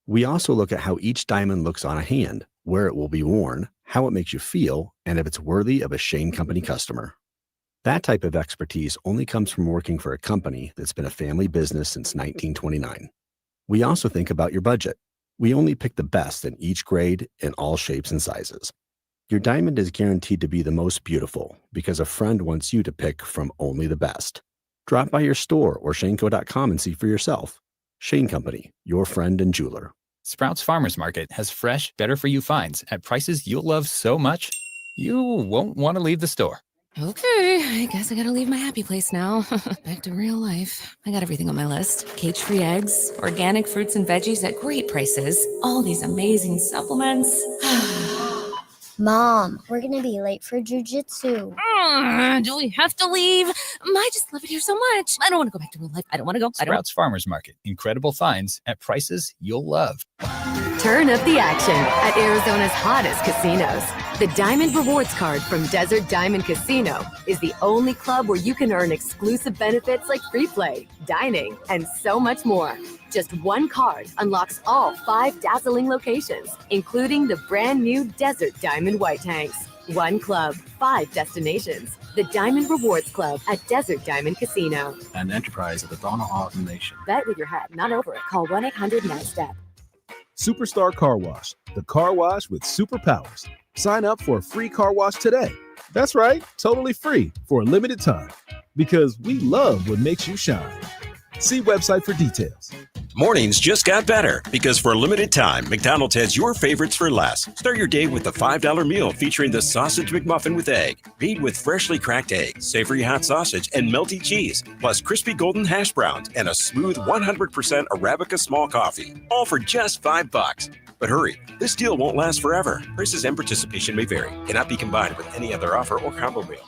We also look at how each diamond looks on a hand, where it will be worn, how it makes you feel, and if it's worthy of a Shane Company customer. That type of expertise only comes from working for a company that's been a family business since 1929. We also think about your budget. We only pick the best in each grade in all shapes and sizes. Your diamond is guaranteed to be the most beautiful because a friend wants you to pick from only the best. Drop by your store or shaneco.com and see for yourself. Shane Company, your friend and jeweler. Sprouts Farmers Market has fresh, better-for-you finds at prices you'll love so much, you won't want to leave the store. Okay, I guess I gotta leave my happy place now. Back to real life. I got everything on my list. Cage-free eggs, organic fruits and veggies at great prices, all these amazing supplements. Mom, we're gonna be late for jujitsu. Do we have to leave? I just love it here so much. I don't want to go back to real life. I don't want to go. Sprouts Farmers Market. Incredible finds at prices you'll love. Turn up the action at Arizona's hottest casinos. The Diamond Rewards Card from Desert Diamond Casino is the only club where you can earn exclusive benefits like free play, dining, and so much more. Just one card unlocks all 5 dazzling locations, including the brand new Desert Diamond White Tanks. One club, 5 destinations. The Diamond Rewards Club at Desert Diamond Casino. An enterprise of the Donna Austin Nation. Bet with your head, not over it. Call 1-800-NEXT-STEP. Superstar Car Wash, the car wash with superpowers. Sign up for a free car wash today. That's right, totally free for a limited time. Because we love what makes you shine. See website for details. Mornings just got better because for a limited time, McDonald's has your favorites for less. Start your day with the $5 meal featuring the Sausage McMuffin with egg, made with freshly cracked eggs, savory hot sausage, and melty cheese, plus crispy golden hash browns and a smooth 100% Arabica small coffee, all for just $5. But hurry, this deal won't last forever. Prices and participation may vary. Cannot be combined with any other offer or combo meal.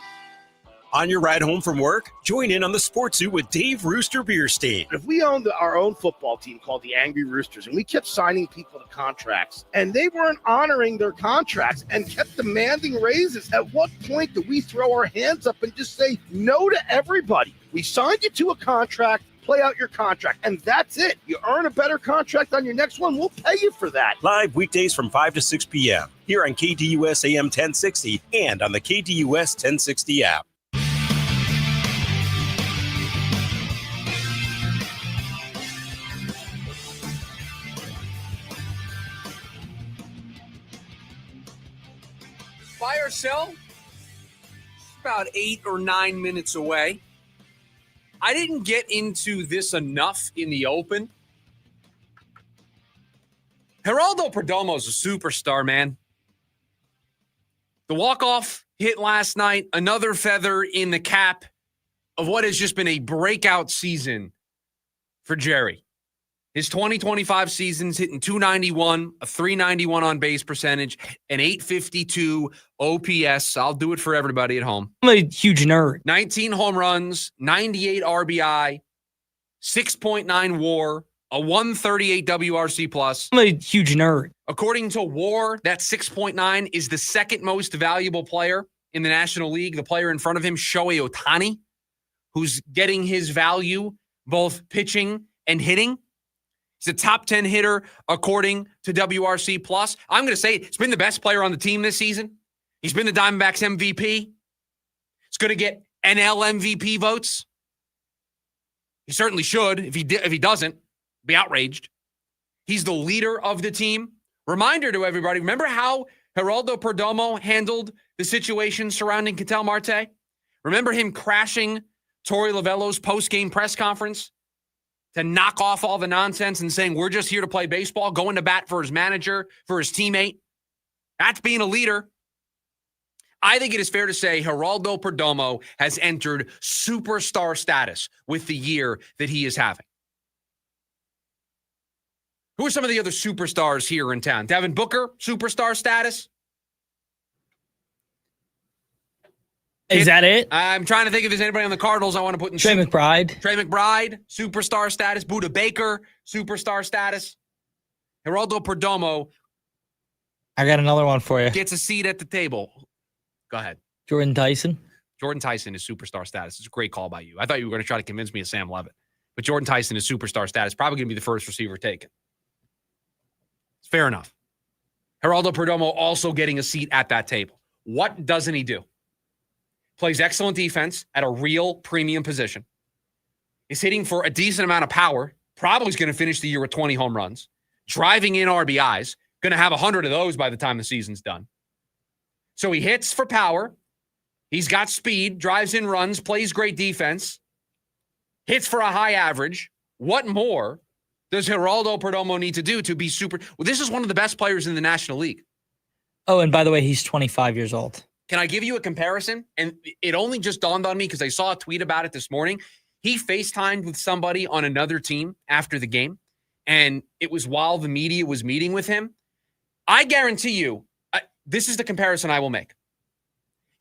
On your ride home from work, join in on the Sports Zoo with Dave Rooster Beerstein. If we owned our own football team called the Angry Roosters and we kept signing people to contracts and they weren't honoring their contracts and kept demanding raises, at what point do we throw our hands up and just say no to everybody? We signed you to a contract. Play out your contract, and that's it. You earn a better contract on your next one, we'll pay you for that. Live weekdays from 5 to 6 p.m. here on KDUS AM 1060 and on the KDUS 1060 app. Buy or sell? About 8 or 9 minutes away. I didn't get into this enough in the open. Geraldo Perdomo is a superstar, man. The walk-off hit last night, another feather in the cap of what has just been a breakout season for Jerry. His 2025 season's hitting 291, a 391 on base percentage, an 852 OPS. I'll do it for everybody at home. I'm a huge nerd. 19 home runs, 98 RBI, 6.9 WAR, a 138 WRC plus. I'm a huge nerd. According to WAR, that 6.9 is the second most valuable player in the National League. The player in front of him, Shohei Ohtani, who's getting his value both pitching and hitting. He's a top 10 hitter according to WRC plus. I'm going to say he's been the best player on the team this season. He's been the Diamondbacks MVP. He's going to get NL MVP votes. He certainly should. If he doesn't, be outraged. He's the leader of the team. Reminder to everybody, remember how Geraldo Perdomo handled the situation surrounding Ketel Marte? Remember him crashing Torey Lovello's post-game press conference to knock off all the nonsense and saying, we're just here to play baseball, going to bat for his manager, for his teammate? That's being a leader. I think it is fair to say Geraldo Perdomo has entered superstar status with the year that he is having. Who are some of the other superstars here in town? Devin Booker, superstar status? Is that it? I'm trying to think if there's anybody on the Cardinals I want to put in. Trey McBride. Trey McBride, superstar status. Buda Baker, superstar status. Geraldo Perdomo. I got another one for you. Gets a seat at the table. Go ahead. Jordan Tyson. Jordan Tyson is superstar status. It's a great call by you. I thought you were going to try to convince me of Sam Levitt. But Jordan Tyson is superstar status. Probably going to be the first receiver taken. It's fair enough. Geraldo Perdomo also getting a seat at that table. What doesn't he do? Plays excellent defense at a real premium position. Is hitting for a decent amount of power. Probably is going to finish the year with 20 home runs. Driving in RBIs. Going to have 100 of those by the time the season's done. So he hits for power. He's got speed. Drives in runs. Plays great defense. Hits for a high average. What more does Geraldo Perdomo need to do to be super? Well, this is one of the best players in the National League. Oh, and by the way, he's 25 years old. Can I give you a comparison? And it only just dawned on me because I saw a tweet about it this morning. He FaceTimed with somebody on another team after the game, and it was while the media was meeting with him. I guarantee you, this is the comparison I will make.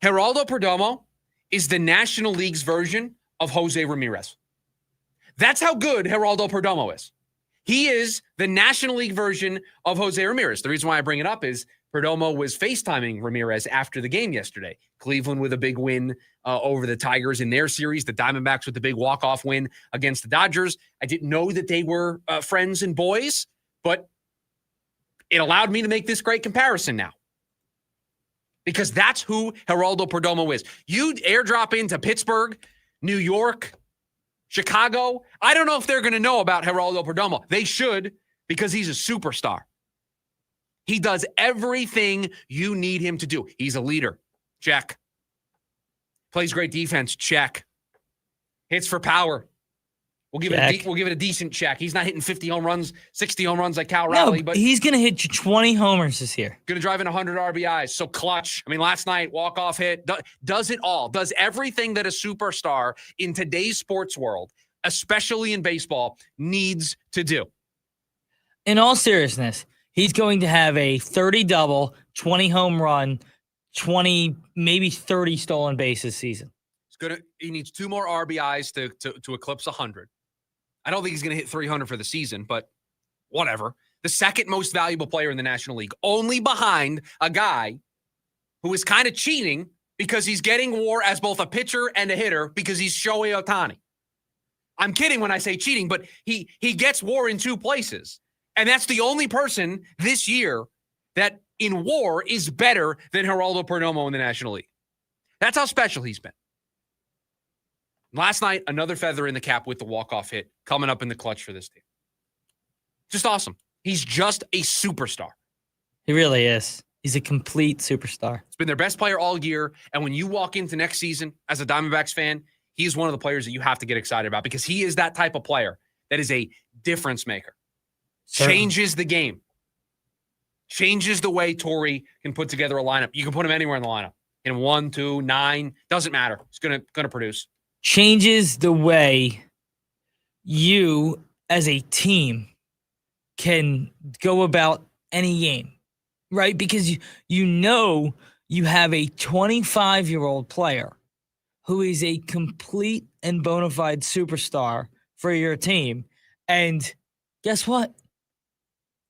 Geraldo Perdomo is the National League's version of Jose Ramirez. That's how good Geraldo Perdomo is. He is the National League version of Jose Ramirez. The reason why I bring it up is Perdomo was FaceTiming Ramirez after the game yesterday. Cleveland with a big win over the Tigers in their series. The Diamondbacks with the big walk-off win against the Dodgers. I didn't know that they were friends and boys, but it allowed me to make this great comparison now. Because that's who Geraldo Perdomo is. You airdrop into Pittsburgh, New York, Chicago. I don't know if they're going to know about Geraldo Perdomo. They should, because he's a superstar. He does everything you need him to do. He's a leader. Check. Plays great defense. Check. Hits for power. We'll give it a decent check. He's not hitting 50 home runs, 60 home runs like Cal Raleigh, but he's going to hit you 20 homers this year. Going to drive in 100 RBIs. So clutch. I mean, last night, walk-off hit. Does it all. Does everything that a superstar in today's sports world, especially in baseball, needs to do. In all seriousness, he's going to have a 30-double, 20 home run, 20, maybe 30 stolen bases season. He needs 2 more RBIs to eclipse 100. I don't think he's going to hit 300 for the season, but whatever. The second most valuable player in the National League, only behind a guy who is kind of cheating because he's getting WAR as both a pitcher and a hitter because he's Shohei Ohtani. I'm kidding when I say cheating, but he gets WAR in 2 places. And that's the only person this year that in WAR is better than Geraldo Perdomo in the National League. That's how special he's been. Last night, another feather in the cap with the walk-off hit coming up in the clutch for this team. Just awesome. He's just a superstar. He really is. He's a complete superstar. He's been their best player all year. And when you walk into next season as a Diamondbacks fan, he's one of the players that you have to get excited about because he is that type of player that is a difference maker. Changes the game. Changes the way Torrey can put together a lineup. You can put him anywhere in the lineup. In 1, 2, 9, doesn't matter. He's gonna produce. Changes the way you as a team can go about any game, right? Because you know you have a 25-year-old player who is a complete and bona fide superstar for your team. And guess what?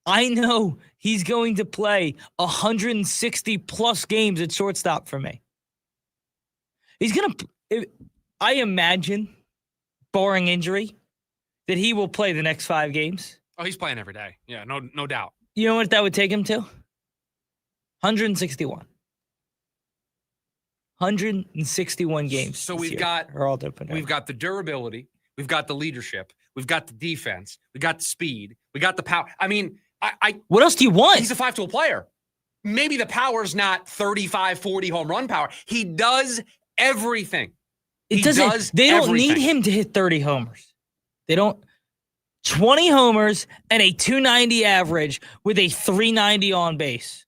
I know he's going to play 160-plus games at shortstop for me. He's going to... I imagine, barring injury, that he will play the next 5 games. Oh, he's playing every day. Yeah, no doubt. You know what that would take him to? 161. 161 games. So we've got the durability, we've got the leadership, we've got the defense, we got the speed, we got the power. I mean, what else do you want? He's a 5-tool player. Maybe the power's not 35, 40 home run power. He does everything. They don't need him to hit 30 homers. They don't. 20 homers and a 290 average with a 390 on base.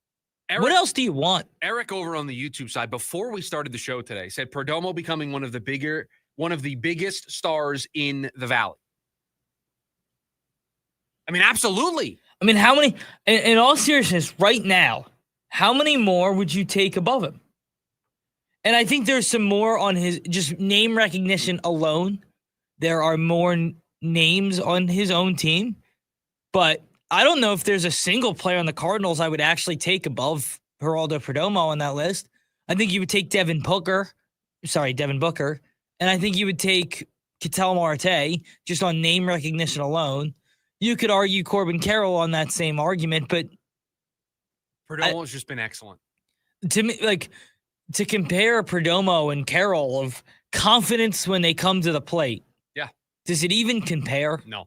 What else do you want? Eric over on the YouTube side, before we started the show today, said Perdomo becoming one of the biggest stars in the Valley. I mean, absolutely. I mean, how many, in all seriousness, right now, how many more would you take above him? And I think there's some more on his just name recognition alone. There are more names on his own team, but I don't know if there's a single player on the Cardinals I would actually take above Geraldo Perdomo on that list. I think you would take Devin Booker, and I think you would take Ketel Marte just on name recognition alone. You could argue Corbin Carroll on that same argument, but Perdomo has just been excellent. To me, to compare Perdomo and Carroll of confidence when they come to the plate. Yeah. Does it even compare? No.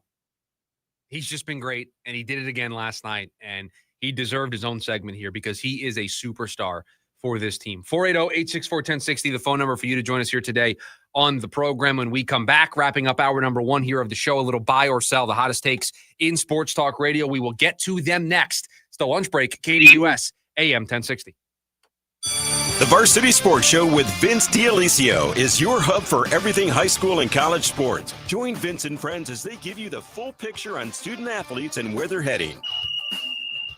He's just been great, and he did it again last night, and he deserved his own segment here because he is a superstar for this team. 480-864-1060, the phone number for you to join us here today on the program. When we come back, wrapping up hour number 1 here of the show, a little buy or sell, the hottest takes in sports talk radio. We will get to them next. It's the lunch break, KDUS, AM 1060. The Varsity Sports Show with Vince D'Alessio is your hub for everything high school and college sports. Join Vince and friends as they give you the full picture on student athletes and where they're heading.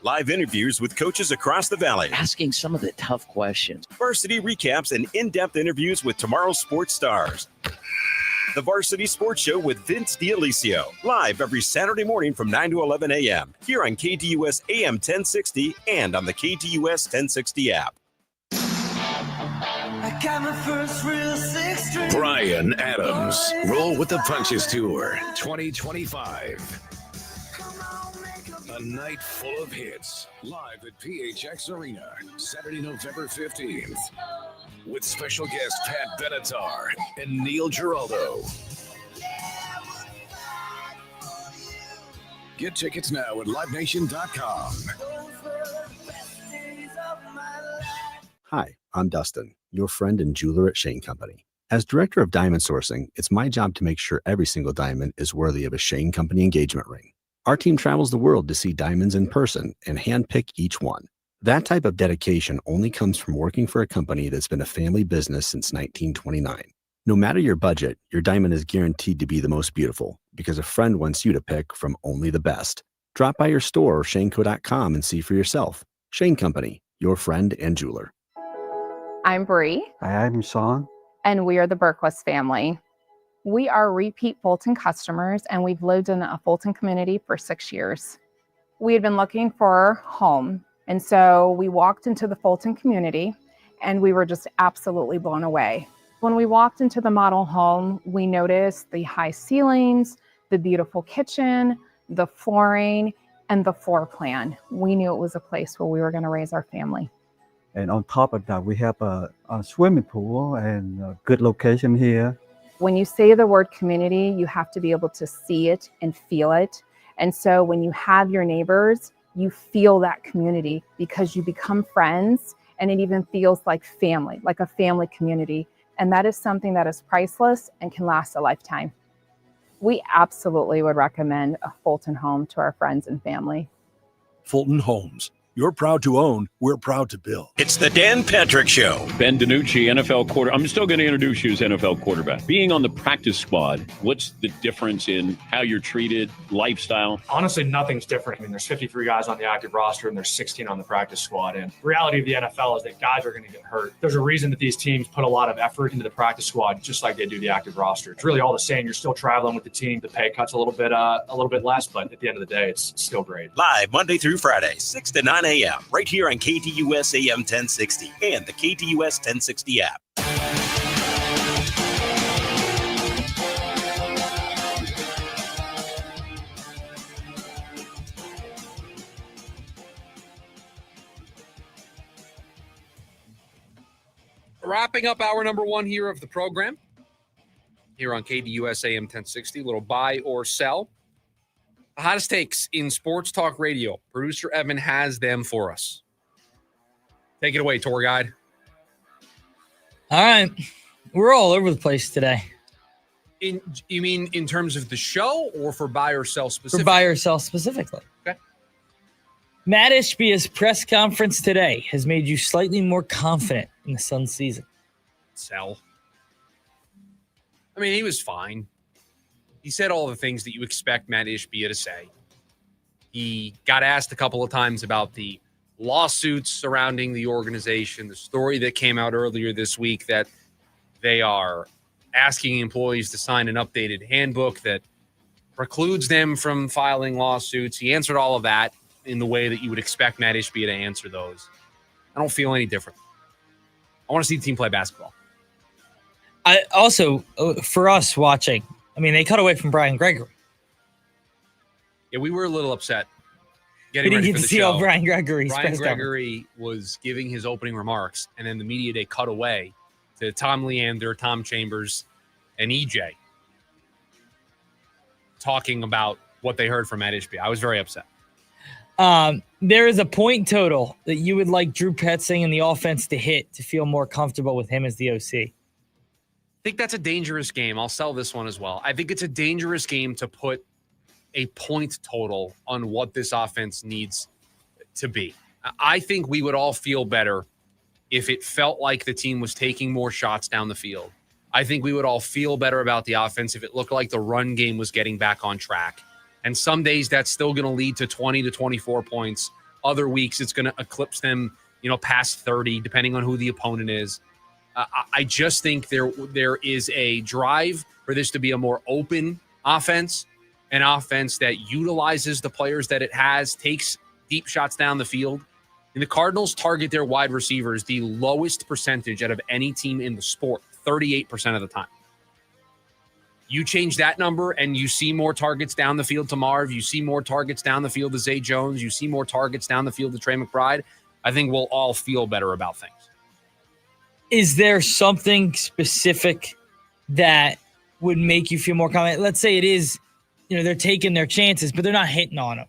Live interviews with coaches across the valley. Asking some of the tough questions. Varsity recaps and in-depth interviews with tomorrow's sports stars. The Varsity Sports Show with Vince D'Alessio. Live every Saturday morning from 9 to 11 a.m. here on KDUS AM 1060 and on the KDUS 1060 app. Brian Adams, Roll with the Punches Tour 2025. A night full of hits, live at PHX Arena, Saturday, November 15th. With special guest Pat Benatar and Neil Geraldo. Get tickets now at LiveNation.com. Hi, I'm Dustin, your friend and jeweler at Shane Company. As director of diamond sourcing, it's my job to make sure every single diamond is worthy of a Shane Company engagement ring. Our team travels the world to see diamonds in person and handpick each one. That type of dedication only comes from working for a company that's been a family business since 1929. No matter your budget, your diamond is guaranteed to be the most beautiful because a friend wants you to pick from only the best. Drop by your store or shaneco.com and see for yourself. Shane Company, your friend and jeweler. I'm Bree. Hi, I'm Sean. And we are the Berquist family. We are repeat Fulton customers, and we've lived in a Fulton community for 6 years. We had been looking for a home, and so we walked into the Fulton community, and we were just absolutely blown away. When we walked into the model home, we noticed the high ceilings, the beautiful kitchen, the flooring, and the floor plan. We knew it was a place where we were going to raise our family. And on top of that, we have a swimming pool and a good location here. When you say the word community, you have to be able to see it and feel it. And so when you have your neighbors, you feel that community because you become friends, and it even feels like family, like a family community. And that is something that is priceless and can last a lifetime. We absolutely would recommend a Fulton home to our friends and family. Fulton Homes. You're proud to own, we're proud to build. It's the Dan Patrick Show. Ben DiNucci, NFL quarterback. I'm still going to introduce you as NFL quarterback. Being on the practice squad, what's the difference in how you're treated, lifestyle? Honestly, nothing's different. I mean, there's 53 guys on the active roster and there's 16 on the practice squad. And the reality of the NFL is that guys are going to get hurt. There's a reason that these teams put a lot of effort into the practice squad, just like they do the active roster. It's really all the same. You're still traveling with the team. The pay cut's a little bit less, but at the end of the day, it's still great. Live Monday through Friday, 6 to 9 a.m. right here on KTUS AM 1060 and the KTUS 1060 app. Wrapping up hour number one here of the program, here on KTUS AM 1060, little buy or sell. The hottest takes in sports talk radio. Producer Evan has them for us. Take it away, tour guide. All right. We're all over the place today. You mean in terms of the show or for buy or sell specifically? For buy or sell specifically. Okay. Matt Ishbia's press conference today has made you slightly more confident in the Suns season. Sell. I mean, he was fine. He said all the things that you expect Matt Ishbia to say. He got asked a couple of times about the lawsuits surrounding the organization, the story that came out earlier this week that they are asking employees to sign an updated handbook that precludes them from filing lawsuits. He answered all of that in the way that you would expect Matt Ishbia to answer those. I don't feel any different. I want to see the team play basketball. I also, for us watching, I mean, they cut away from Brian Gregory. Yeah, we were a little upset. We didn't get to see all Brian Gregory's Brian Gregory was giving his opening remarks, and then the media day cut away to Tom Leander, Tom Chambers, and EJ talking about what they heard from Matt Ishbia. I was very upset. There is a point total that you would like Drew Petzing and the offense to hit to feel more comfortable with him as the OC. I think that's a dangerous game. I'll sell this one as well. I think it's a dangerous game to put a point total on what this offense needs to be. I think we would all feel better if it felt like the team was taking more shots down the field. I think we would all feel better about the offense if it looked like the run game was getting back on track. And some days that's still going to lead to 20 to 24 points. Other weeks it's going to eclipse them, past 30, depending on who the opponent is. I just think there is a drive for this to be a more open offense, an offense that utilizes the players that it has, takes deep shots down the field. And the Cardinals target their wide receivers the lowest percentage out of any team in the sport, 38% of the time. You change that number and you see more targets down the field to Marv, you see more targets down the field to Zay Jones, you see more targets down the field to Trey McBride, I think we'll all feel better about things. Is there something specific that would make you feel more confident? Let's say it is, they're taking their chances, but they're not hitting on them.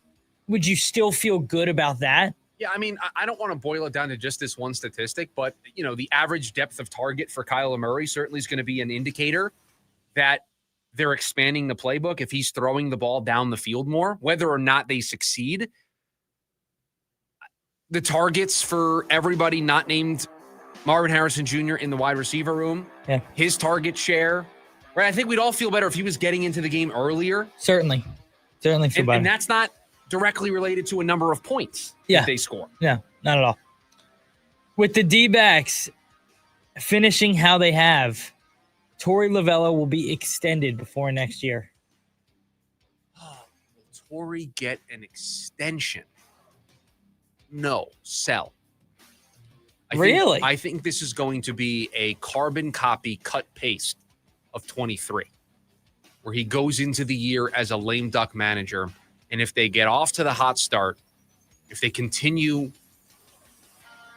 Would you still feel good about that? Yeah, I mean, I don't want to boil it down to just this one statistic, but, the average depth of target for Kyler Murray certainly is going to be an indicator that they're expanding the playbook if he's throwing the ball down the field more, whether or not they succeed. The targets for everybody not named Marvin Harrison Jr. in the wide receiver room, his target share, right? I think we'd all feel better if he was getting into the game earlier. Certainly feel better. And that's not directly related to a number of points that they score. Yeah, not at all. With the D-backs finishing how they have, Torey Lovullo will be extended before next year. Will Torey get an extension? No, sell. I think this is going to be a carbon copy, cut paste of 23, where he goes into the year as a lame duck manager. And if they get off to the hot start, if they continue,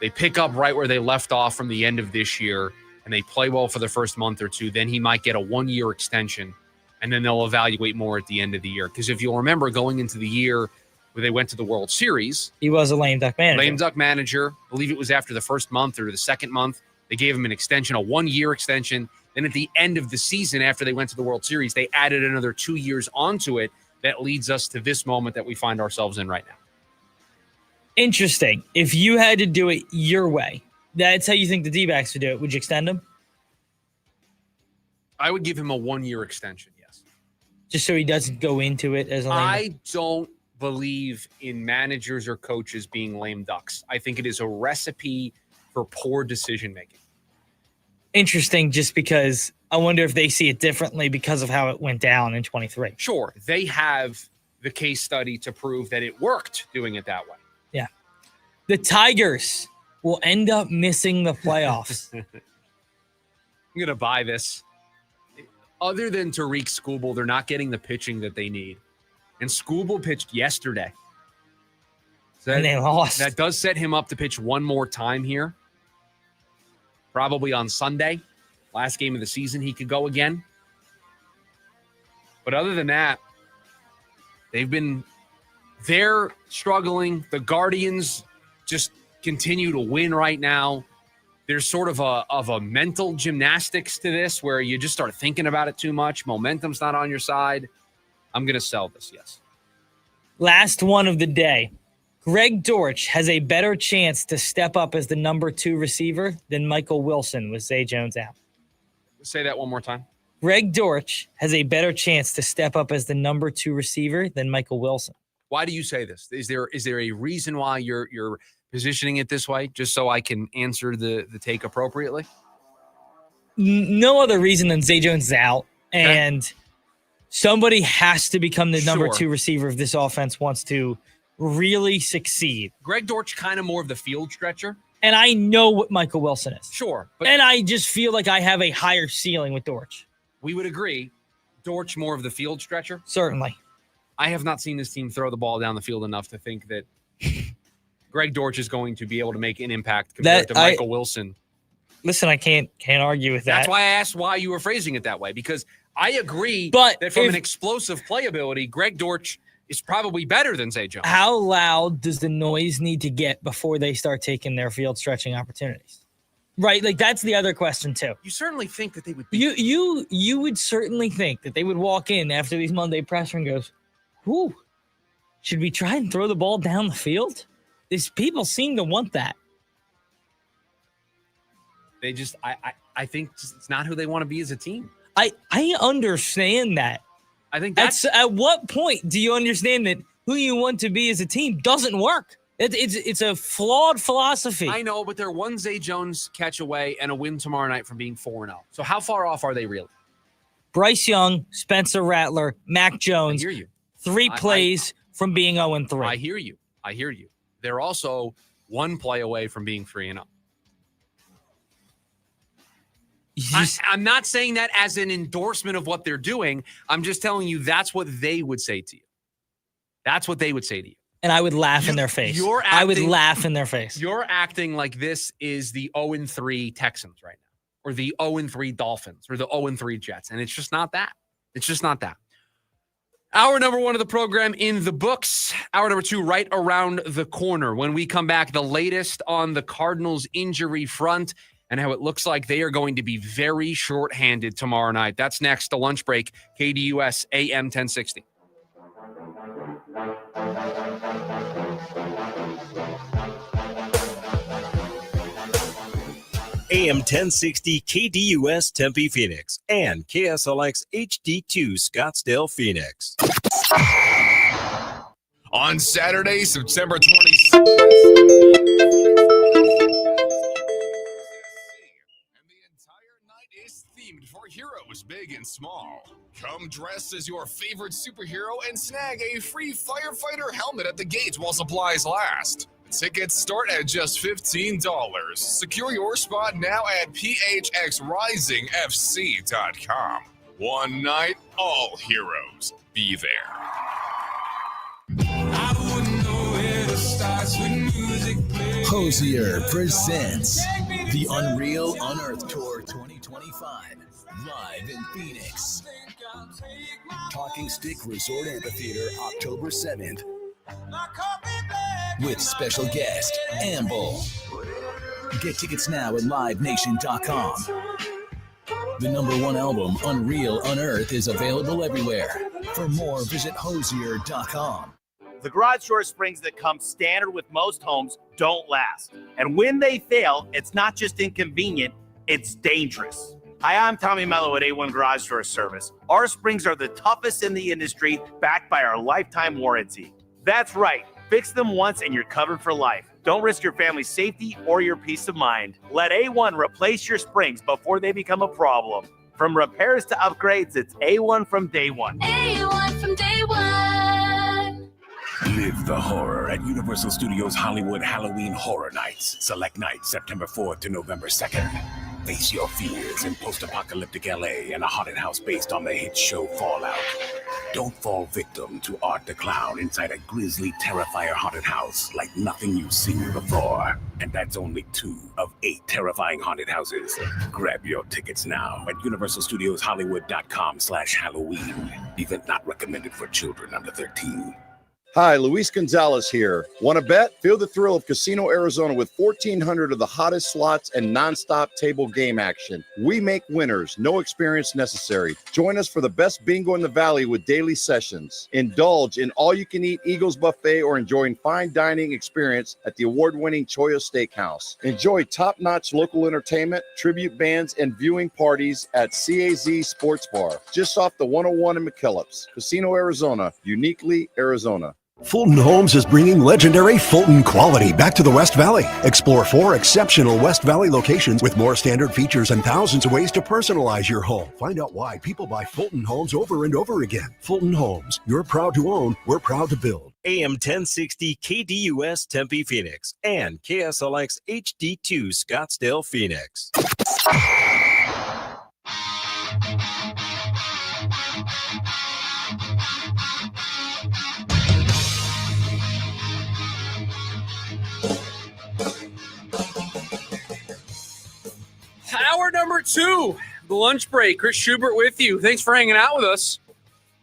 they pick up right where they left off from the end of this year, and they play well for the first month or two, then he might get a 1-year extension, and then they'll evaluate more at the end of the year. Because if you'll remember, going into the year where they went to the World Series, he was a lame duck manager. I believe it was after the first month or the second month, they gave him an extension, a 1-year extension. Then at the end of the season, after they went to the World Series, they added another 2 years onto it. That leads us to this moment that we find ourselves in right now. Interesting. If you had to do it your way, that's how you think the D-backs would do it. Would you extend him? I would give him a 1-year extension, yes. Just so he doesn't go into it as a lame duck? I don't believe in managers or coaches being lame ducks. I think it is a recipe for poor decision-making. Interesting, just because I wonder if they see it differently because of how it went down in 23. Sure, they have the case study to prove that it worked doing it that way. Yeah. The Tigers will end up missing the playoffs. I'm going to buy this. Other than Tariq Skubal, they're not getting the pitching that they need. And Skubal pitched yesterday. So and they lost. That does set him up to pitch one more time here. Probably on Sunday. Last game of the season, he could go again. But other than that, they're struggling. The Guardians just continue to win right now. There's sort of a mental gymnastics to this where you just start thinking about it too much. Momentum's not on your side. I'm going to sell this, yes. Last one of the day. Greg Dortch has a better chance to step up as the number 2 receiver than Michael Wilson with Zay Jones out. Say that one more time. Greg Dortch has a better chance to step up as the number 2 receiver than Michael Wilson. Why do you say this? Is there a reason why you're positioning it this way, just so I can answer the take appropriately? No other reason than Zay Jones is out, and somebody has to become the number 2 receiver if this offense wants to really succeed. Greg Dortch kind of more of the field stretcher. And I know what Michael Wilson is. Sure. And I just feel like I have a higher ceiling with Dortch. We would agree. Dortch more of the field stretcher? Certainly. I have not seen this team throw the ball down the field enough to think that Greg Dortch is going to be able to make an impact compared to Michael Wilson. Listen, I can't argue with that. That's why I asked why you were phrasing it that way, because I agree that from an explosive playability, Greg Dortch is probably better than Zay Jones. How loud does the noise need to get before they start taking their field stretching opportunities? Right, like that's the other question too. You certainly think that they would. You would certainly think that they would walk in after these Monday presser and goes, "Whoo, should we try and throw the ball down the field?" These people seem to want that. They just, I think it's not who they want to be as a team. I understand that. I think that's at what point do you understand that who you want to be as a team doesn't work? It's a flawed philosophy. I know, but they're one Zay Jones catch away and a win tomorrow night from being 4-0. So how far off are they really? Bryce Young, Spencer Rattler, Mac Jones. I hear you. 3 plays from being 0-3. I hear you. They're also 1 play away from being 3-0. I'm not saying that as an endorsement of what they're doing. I'm just telling you that's what they would say to you. That's what they would say to you. And I would laugh in their face. I would laugh in their face. You're acting like this is the 0-3 Texans right now, or the 0-3 Dolphins, or the 0-3 Jets. And it's just not that. It's just not that. Hour number 1 of the program in the books. Hour number 2 right around the corner. When we come back, the latest on the Cardinals injury front and how it looks like they are going to be very shorthanded tomorrow night. That's next, the lunch break, KDUS AM 1060. AM 1060 KDUS Tempe Phoenix and KSLX HD2 Scottsdale Phoenix. On Saturday, September 26th. Themed for heroes big and small. Come dressed as your favorite superhero and snag a free firefighter helmet at the gate while supplies last. Tickets start at just $15. Secure your spot now at phxrisingfc.com. One night, all heroes be there. Hosier presents the Unreal Unearthed Tour 2025, live in Phoenix. Talking Stick Resort Amphitheater, October 7th. With special guest, Amble. Get tickets now at livenation.com. The #1 album, Unreal Unearthed, is available everywhere. For more, visit hosier.com. The garage door springs that come standard with most homes don't last. And when they fail, it's not just inconvenient, it's dangerous. Hi, I'm Tommy Mello at A1 Garage Door Service. Our springs are the toughest in the industry, backed by our lifetime warranty. That's right. Fix them once and you're covered for life. Don't risk your family's safety or your peace of mind. Let A1 replace your springs before they become a problem. From repairs to upgrades, it's A1 from day one. A1 from day one. Live the horror at Universal Studios Hollywood Halloween Horror Nights. Select nights, September 4th to November 2nd. Face your fears in post-apocalyptic LA and a haunted house based on the hit show Fallout. Don't fall victim to Art the Clown inside a grisly Terrifier haunted house like nothing you've seen before. And that's only 2 of 8 terrifying haunted houses. Grab your tickets now at universalstudioshollywood.com/Halloween. Event not recommended for children under 13. Hi, Luis Gonzalez here. Want to bet? Feel the thrill of Casino Arizona with 1,400 of the hottest slots and nonstop table game action. We make winners, no experience necessary. Join us for the best bingo in the valley with daily sessions. Indulge in all-you-can-eat Eagles buffet or enjoying fine dining experience at the award-winning Choya Steakhouse. Enjoy top-notch local entertainment, tribute bands, and viewing parties at CAZ Sports Bar, just off the 101 in McKellips. Casino Arizona, uniquely Arizona. Fulton Homes is bringing legendary Fulton quality back to the West Valley. Explore 4 exceptional West Valley locations with more standard features and thousands of ways to personalize your home. Find out why people buy Fulton Homes over and over again. Fulton Homes, you're proud to own, we're proud to build. AM 1060 KDUS Tempe Phoenix and KSLX HD2 Scottsdale Phoenix. Hour number 2, the lunch break. Chris Schubert with you. Thanks for hanging out with us.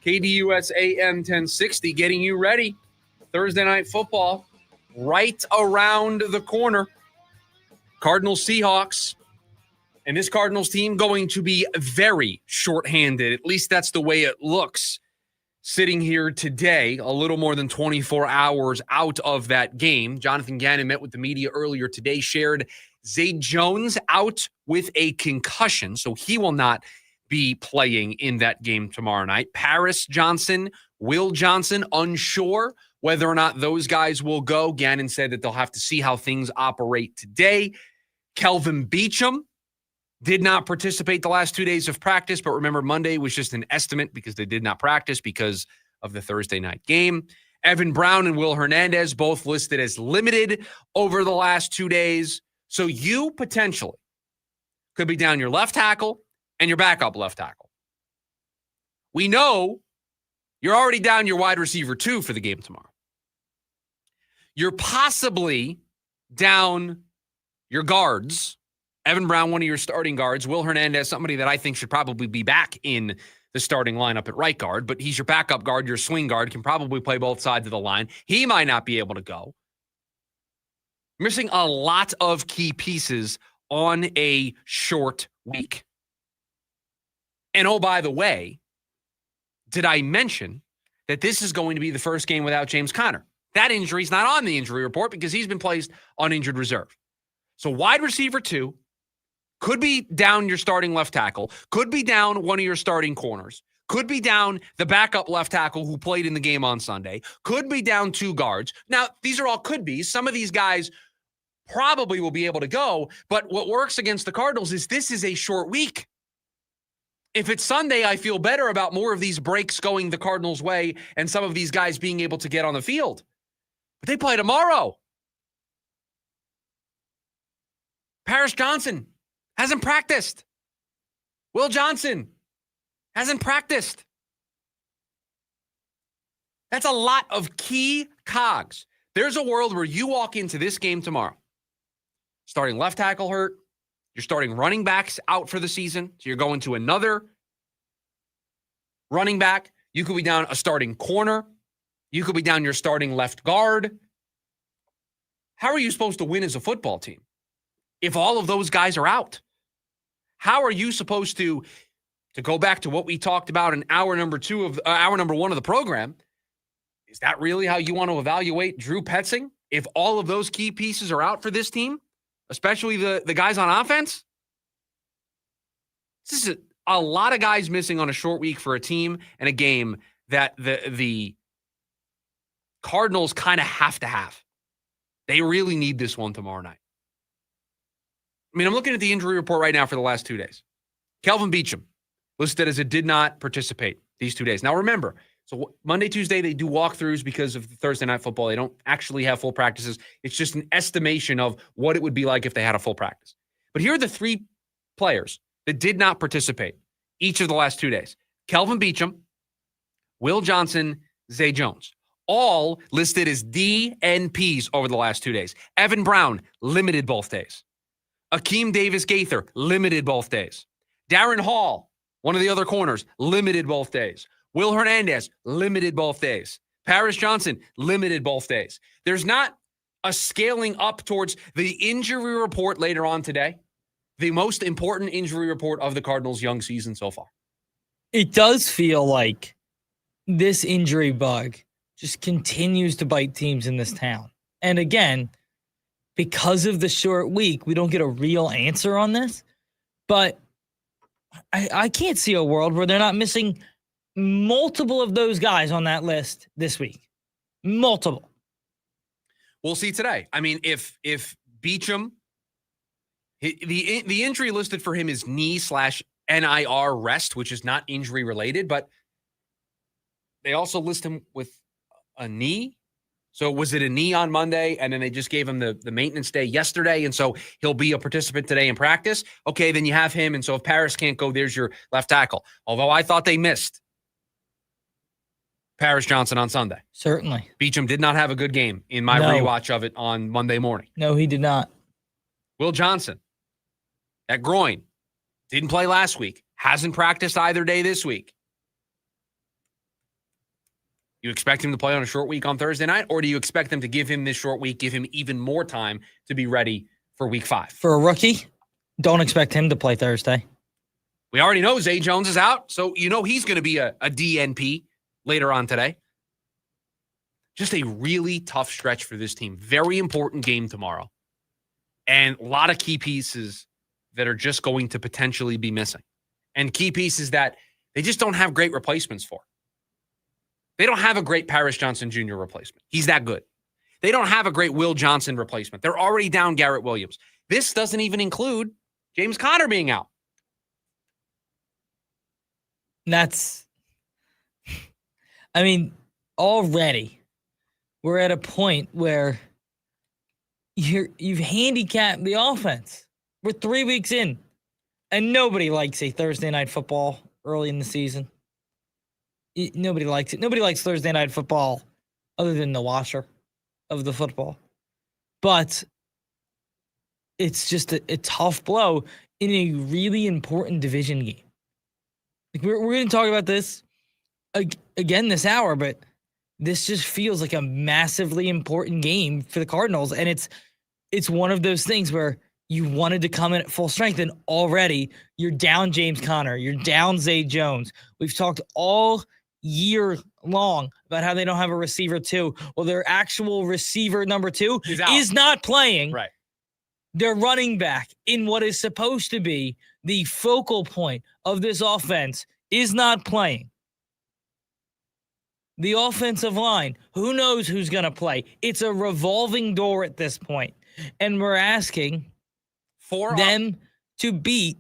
KDUS AM 1060 getting you ready. Thursday night football right around the corner. Cardinals Seahawks. And this Cardinals team going to be very shorthanded. At least that's the way it looks. Sitting here today, a little more than 24 hours out of that game. Jonathan Gannon met with the media earlier today, shared Zay Jones out with a concussion, so he will not be playing in that game tomorrow night. Paris Johnson, Will Johnson, unsure whether or not those guys will go. Gannon said that they'll have to see how things operate today. Kelvin Beachum did not participate the last 2 days of practice, but remember, Monday was just an estimate because they did not practice because of the Thursday night game. Evan Brown and Will Hernandez both listed as limited over the last 2 days. So you potentially could be down your left tackle and your backup left tackle. We know you're already down your wide receiver 2 for the game tomorrow. You're possibly down your guards. Evan Brown, one of your starting guards. Will Hernandez, somebody that I think should probably be back in the starting lineup at right guard, but he's your backup guard, your swing guard, can probably play both sides of the line. He might not be able to go. Missing a lot of key pieces on a short week. And oh, by the way, did I mention that this is going to be the first game without James Conner? That injury is not on the injury report because he's been placed on injured reserve. So wide receiver 2 could be down your starting left tackle, could be down one of your starting corners, could be down the backup left tackle who played in the game on Sunday, could be down 2 guards. Now, these are all could be. Some of these guys probably will be able to go, but what works against the Cardinals is this is a short week. If it's Sunday, I feel better about more of these breaks going the Cardinals' way and some of these guys being able to get on the field. But they play tomorrow. Paris Johnson hasn't practiced. Will Johnson hasn't practiced. That's a lot of key cogs. There's a world where you walk into this game tomorrow, starting left tackle hurt, you're starting running backs out for the season, so you're going to another running back. You could be down a starting corner. You could be down your starting left guard. How are you supposed to win as a football team if all of those guys are out? How are you supposed to go back to what we talked about in hour number 1 of the program? Is that really how you want to evaluate Drew Petzing if all of those key pieces are out for this team, especially the guys on offense? This is a lot of guys missing on a short week for a team and a game that the Cardinals kind of have to have. They really need this one tomorrow night. I mean, I'm looking at the injury report right now for the last 2 days. Kelvin Beachum listed as a did not participate these 2 days. Now, remember, so Monday, Tuesday, they do walkthroughs because of the Thursday night football. They don't actually have full practices. It's just an estimation of what it would be like if they had a full practice. But here are the 3 players that did not participate each of the last 2 days. Kelvin Beachum, Will Johnson, Zay Jones. All listed as DNPs over the last 2 days. Evan Brown, limited both days. Akeem Davis-Gaither, limited both days. Darren Hall, one of the other corners, limited both days. Will Hernandez, limited both days. Paris Johnson, limited both days. There's not a scaling up towards the injury report later on today, the most important injury report of the Cardinals' young season so far. It does feel like this injury bug just continues to bite teams in this town. And again, because of the short week, we don't get a real answer on this. But I can't see a world where they're not missing multiple of those guys on that list this week. Multiple. We'll see today. I mean, if Beachum, the injury listed for him is knee/NIR rest, which is not injury related, but they also list him with a knee. So was it a knee on Monday, and then they just gave him the maintenance day yesterday, and so he'll be a participant today in practice? Okay, then you have him, and so if Paris can't go, there's your left tackle. Although I thought they missed Paris Johnson on Sunday. Certainly. Beachum did not have a good game in my rewatch of it on Monday morning. No, he did not. Will Johnson, that groin, didn't play last week, hasn't practiced either day this week. You expect him to play on a short week on Thursday night, or do you expect them to give him this short week, give him even more time to be ready for week 5? For a rookie, don't expect him to play Thursday. We already know Zay Jones is out, so you know he's going to be a DNP later on today. Just a really tough stretch for this team. Very important game tomorrow. And a lot of key pieces that are just going to potentially be missing. And key pieces that they just don't have great replacements for. They don't have a great Paris Johnson Jr. replacement. He's that good. They don't have a great Will Johnson replacement. They're already down Garrett Williams. This doesn't even include James Conner being out. Already we're at a point where you've handicapped the offense. We're 3 weeks in, and nobody likes a Thursday night football early in the season. Nobody likes it. Nobody likes Thursday night football other than the watcher of the football. But it's just a tough blow in a really important division game. We're going to talk about this again this hour, but this just feels like a massively important game for the Cardinals. And it's one of those things where you wanted to come in at full strength, and already you're down James Conner, you're down Zay Jones. We've talked all year long about how they don't have a receiver 2. Well, their actual receiver number 2 is not playing. Right. Their running back in what is supposed to be the focal point of this offense is not playing. The offensive line, who knows who's going to play? It's a revolving door at this point. And we're asking for them to beat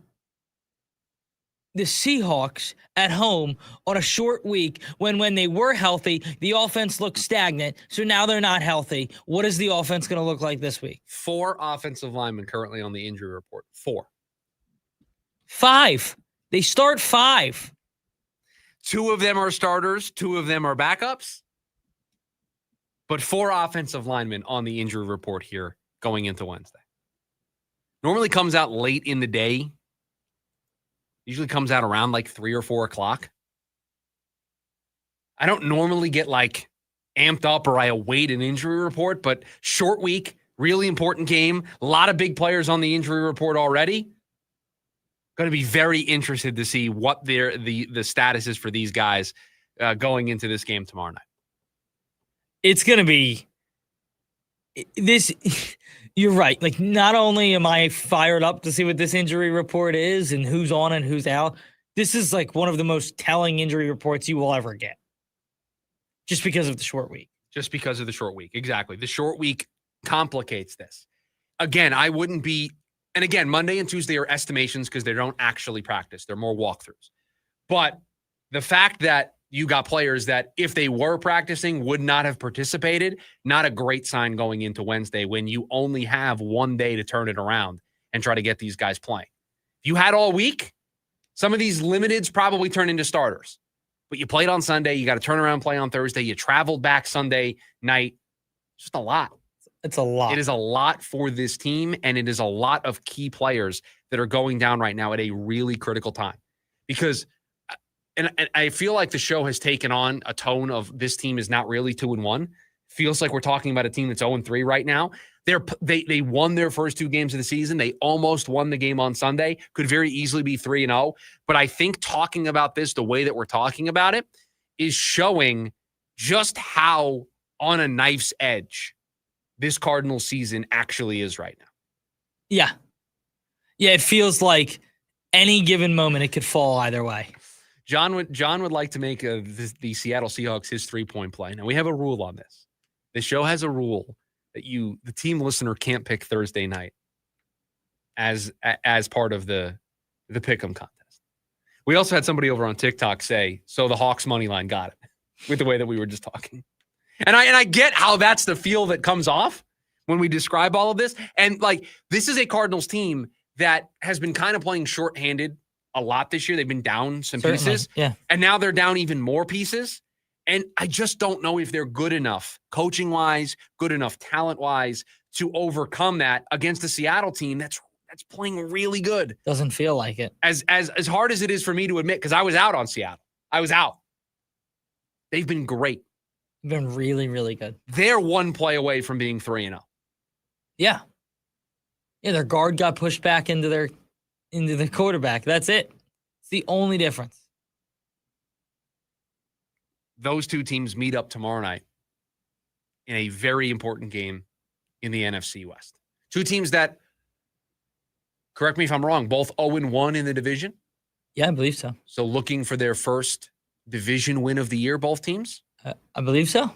the Seahawks at home on a short week when they were healthy, the offense looked stagnant. So now they're not healthy. What is the offense going to look like this week? 4 offensive linemen currently on the injury report. 4. 5. They start 5. 2 of them are starters. 2 of them are backups. But 4 offensive linemen on the injury report here going into Wednesday. Normally comes out late in the day. Usually comes out around like 3 or 4 o'clock. I don't normally get like amped up or I await an injury report, but short week, really important game. A lot of big players on the injury report already. Going to be very interested to see what the status is for these guys going into this game tomorrow night. It's going to be this. You're right. Like, not only am I fired up to see what this injury report is and who's on and who's out, this is like one of the most telling injury reports you will ever get. Just because of the short week. Just because of the short week. Exactly. The short week complicates this. Again, I wouldn't be. And again, Monday and Tuesday are estimations because they don't actually practice. They're more walkthroughs. But the fact that you got players that, if they were practicing, would not have participated, not a great sign going into Wednesday when you only have one day to turn it around and try to get these guys playing. If you had all week, some of these limiteds probably turn into starters. But you played on Sunday. You got to turn around and play on Thursday. You traveled back Sunday night. It's just a lot. It's a lot. It is a lot for this team, and it is a lot of key players that are going down right now at a really critical time. Because, and I feel like the show has taken on a tone of this team is not really 2-1. Feels like we're talking about a team that's 0-3 right now. They won their first 2 games of the season. They almost won the game on Sunday. Could very easily be 3-0. But I think talking about this the way that we're talking about it is showing just how on a knife's edge this Cardinals season actually is right now. Yeah. Yeah, it feels like any given moment it could fall either way. John would like to make the Seattle Seahawks his 3-point play. Now, we have a rule on this. The show has a rule that the team listener, can't pick Thursday night as part of the pick'em contest. We also had somebody over on TikTok say, so the Hawks money line got it with the way that we were just talking. And I get how that's the feel that comes off when we describe all of this. And like, this is a Cardinals team that has been kind of playing shorthanded a lot this year. They've been down some pieces. Yeah. And now they're down even more pieces. And I just don't know if they're good enough, coaching wise, good enough talent wise, to overcome that against the Seattle team that's playing really good. Doesn't feel like it. As hard as it is for me to admit, because I was out on Seattle. I was out. They've been great. Been really, really good. They're one play away from being 3-0. Yeah. Yeah, their guard got pushed back into the quarterback. That's it. It's the only difference. Those 2 teams meet up tomorrow night in a very important game in the NFC West. 2 teams that, correct me if I'm wrong, both 0-1 in the division. Yeah, I believe so. So looking for their first division win of the year, both teams? I believe so.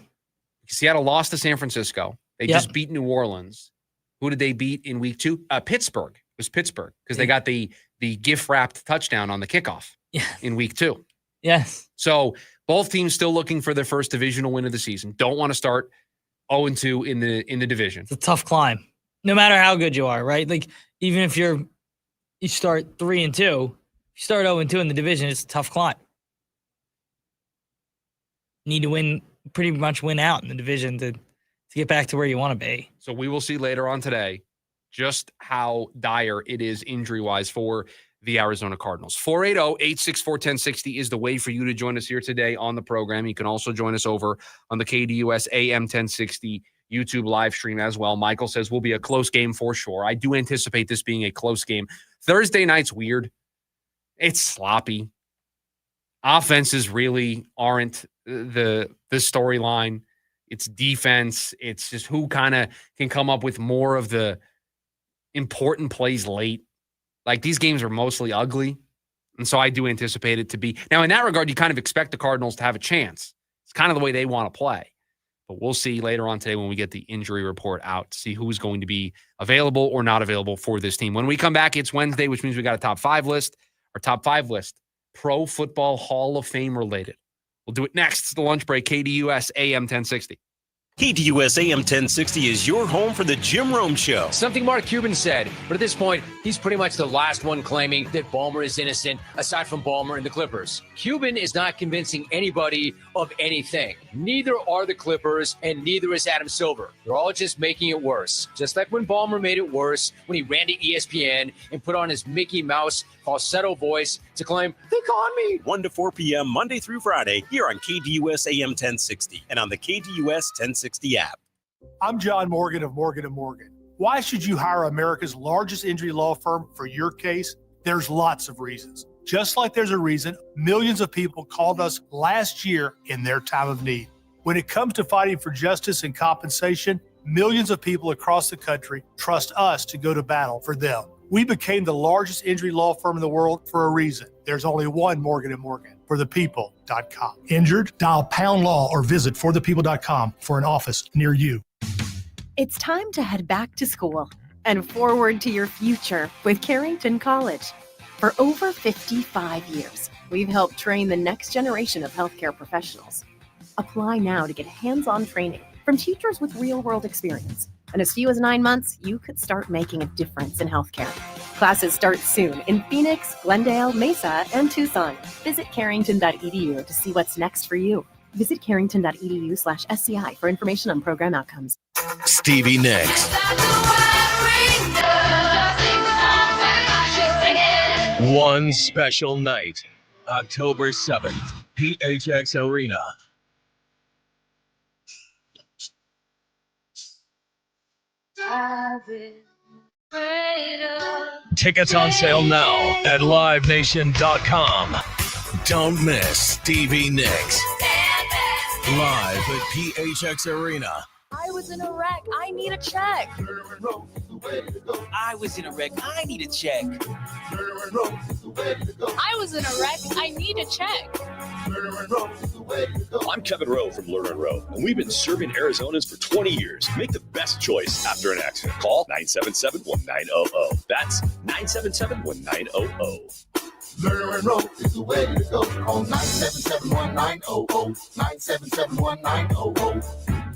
Seattle lost to San Francisco. They just beat New Orleans. Who did they beat in week 2? Pittsburgh. It was Pittsburgh because they got the gift-wrapped touchdown on the kickoff in week 2. Yes. So both teams still looking for their first divisional win of the season. Don't want to start 0-2 in the division. It's a tough climb, no matter how good you are, right? Like, even if you start 3-2, you start 0-2 in the division, it's a tough climb. Need to pretty much win out in the division to get back to where you want to be. So we will see later on today just how dire it is injury-wise for the Arizona Cardinals. 480-864-1060 is the way for you to join us here today on the program. You can also join us over on the KDUS AM 1060 YouTube live stream as well. Michael says will be a close game for sure. I do anticipate this being a close game. Thursday night's weird. It's sloppy. Offenses really aren't the storyline. It's defense. It's just who kind of can come up with more of the important plays late. Like, these games are mostly ugly, and so I do anticipate it to be. Now, in that regard, you kind of expect the Cardinals to have a chance. It's kind of the way they want to play. But we'll see later on today when we get the injury report out to see who's going to be available or not available for this team. When we come back, it's Wednesday, which means we got a top 5 list. Our top 5 list, Pro Football Hall of Fame related. We'll do it next. It's the lunch break, KDUS AM 1060. KDUS AM 1060 is your home for the Jim Rome Show. Something Mark Cuban said, but at this point, he's pretty much the last one claiming that Ballmer is innocent, aside from Ballmer and the Clippers. Cuban is not convincing anybody of anything. Neither are the Clippers, and neither is Adam Silver. They're all just making it worse. Just like when Ballmer made it worse when he ran to ESPN and put on his Mickey Mouse falsetto voice to claim, they caught me. 1 to 4 p.m. Monday through Friday here on KDUS AM 1060 and on the KDUS 1060 app. I'm John Morgan of Morgan & Morgan. Why should you hire America's largest injury law firm for your case? There's lots of reasons. Just like there's a reason millions of people called us last year in their time of need. When it comes to fighting for justice and compensation, millions of people across the country trust us to go to battle for them. We became the largest injury law firm in the world for a reason. There's only one Morgan & Morgan, forthepeople.com. Injured? Dial pound law or visit forthepeople.com for an office near you. It's time to head back to school and forward to your future with Carrington College. For over 55 years, we've helped train the next generation of healthcare professionals. Apply now to get hands-on training from teachers with real-world experience. In as few as 9 months, you could start making a difference in healthcare. Classes start soon in Phoenix, Glendale, Mesa, and Tucson. Visit carrington.edu to see what's next for you. Visit carrington.edu/SCI for information on program outcomes. Stevie Nicks. One special night, October 7th, PHX Arena. Tickets on sale now at livenation.com. Don't miss Stevie Nicks live at PHX Arena. I was in a wreck. I need a check. I was in a wreck. I need a check. I was in a wreck. I need a check. I'm Kevin Rowe from Lerner Rowe, and we've been serving Arizonans for 20 years. Make the best choice after an accident. Call 977-1900. That's 977-1900. Lerner Rowe is the way to go. Call 977-1900. 977-1900.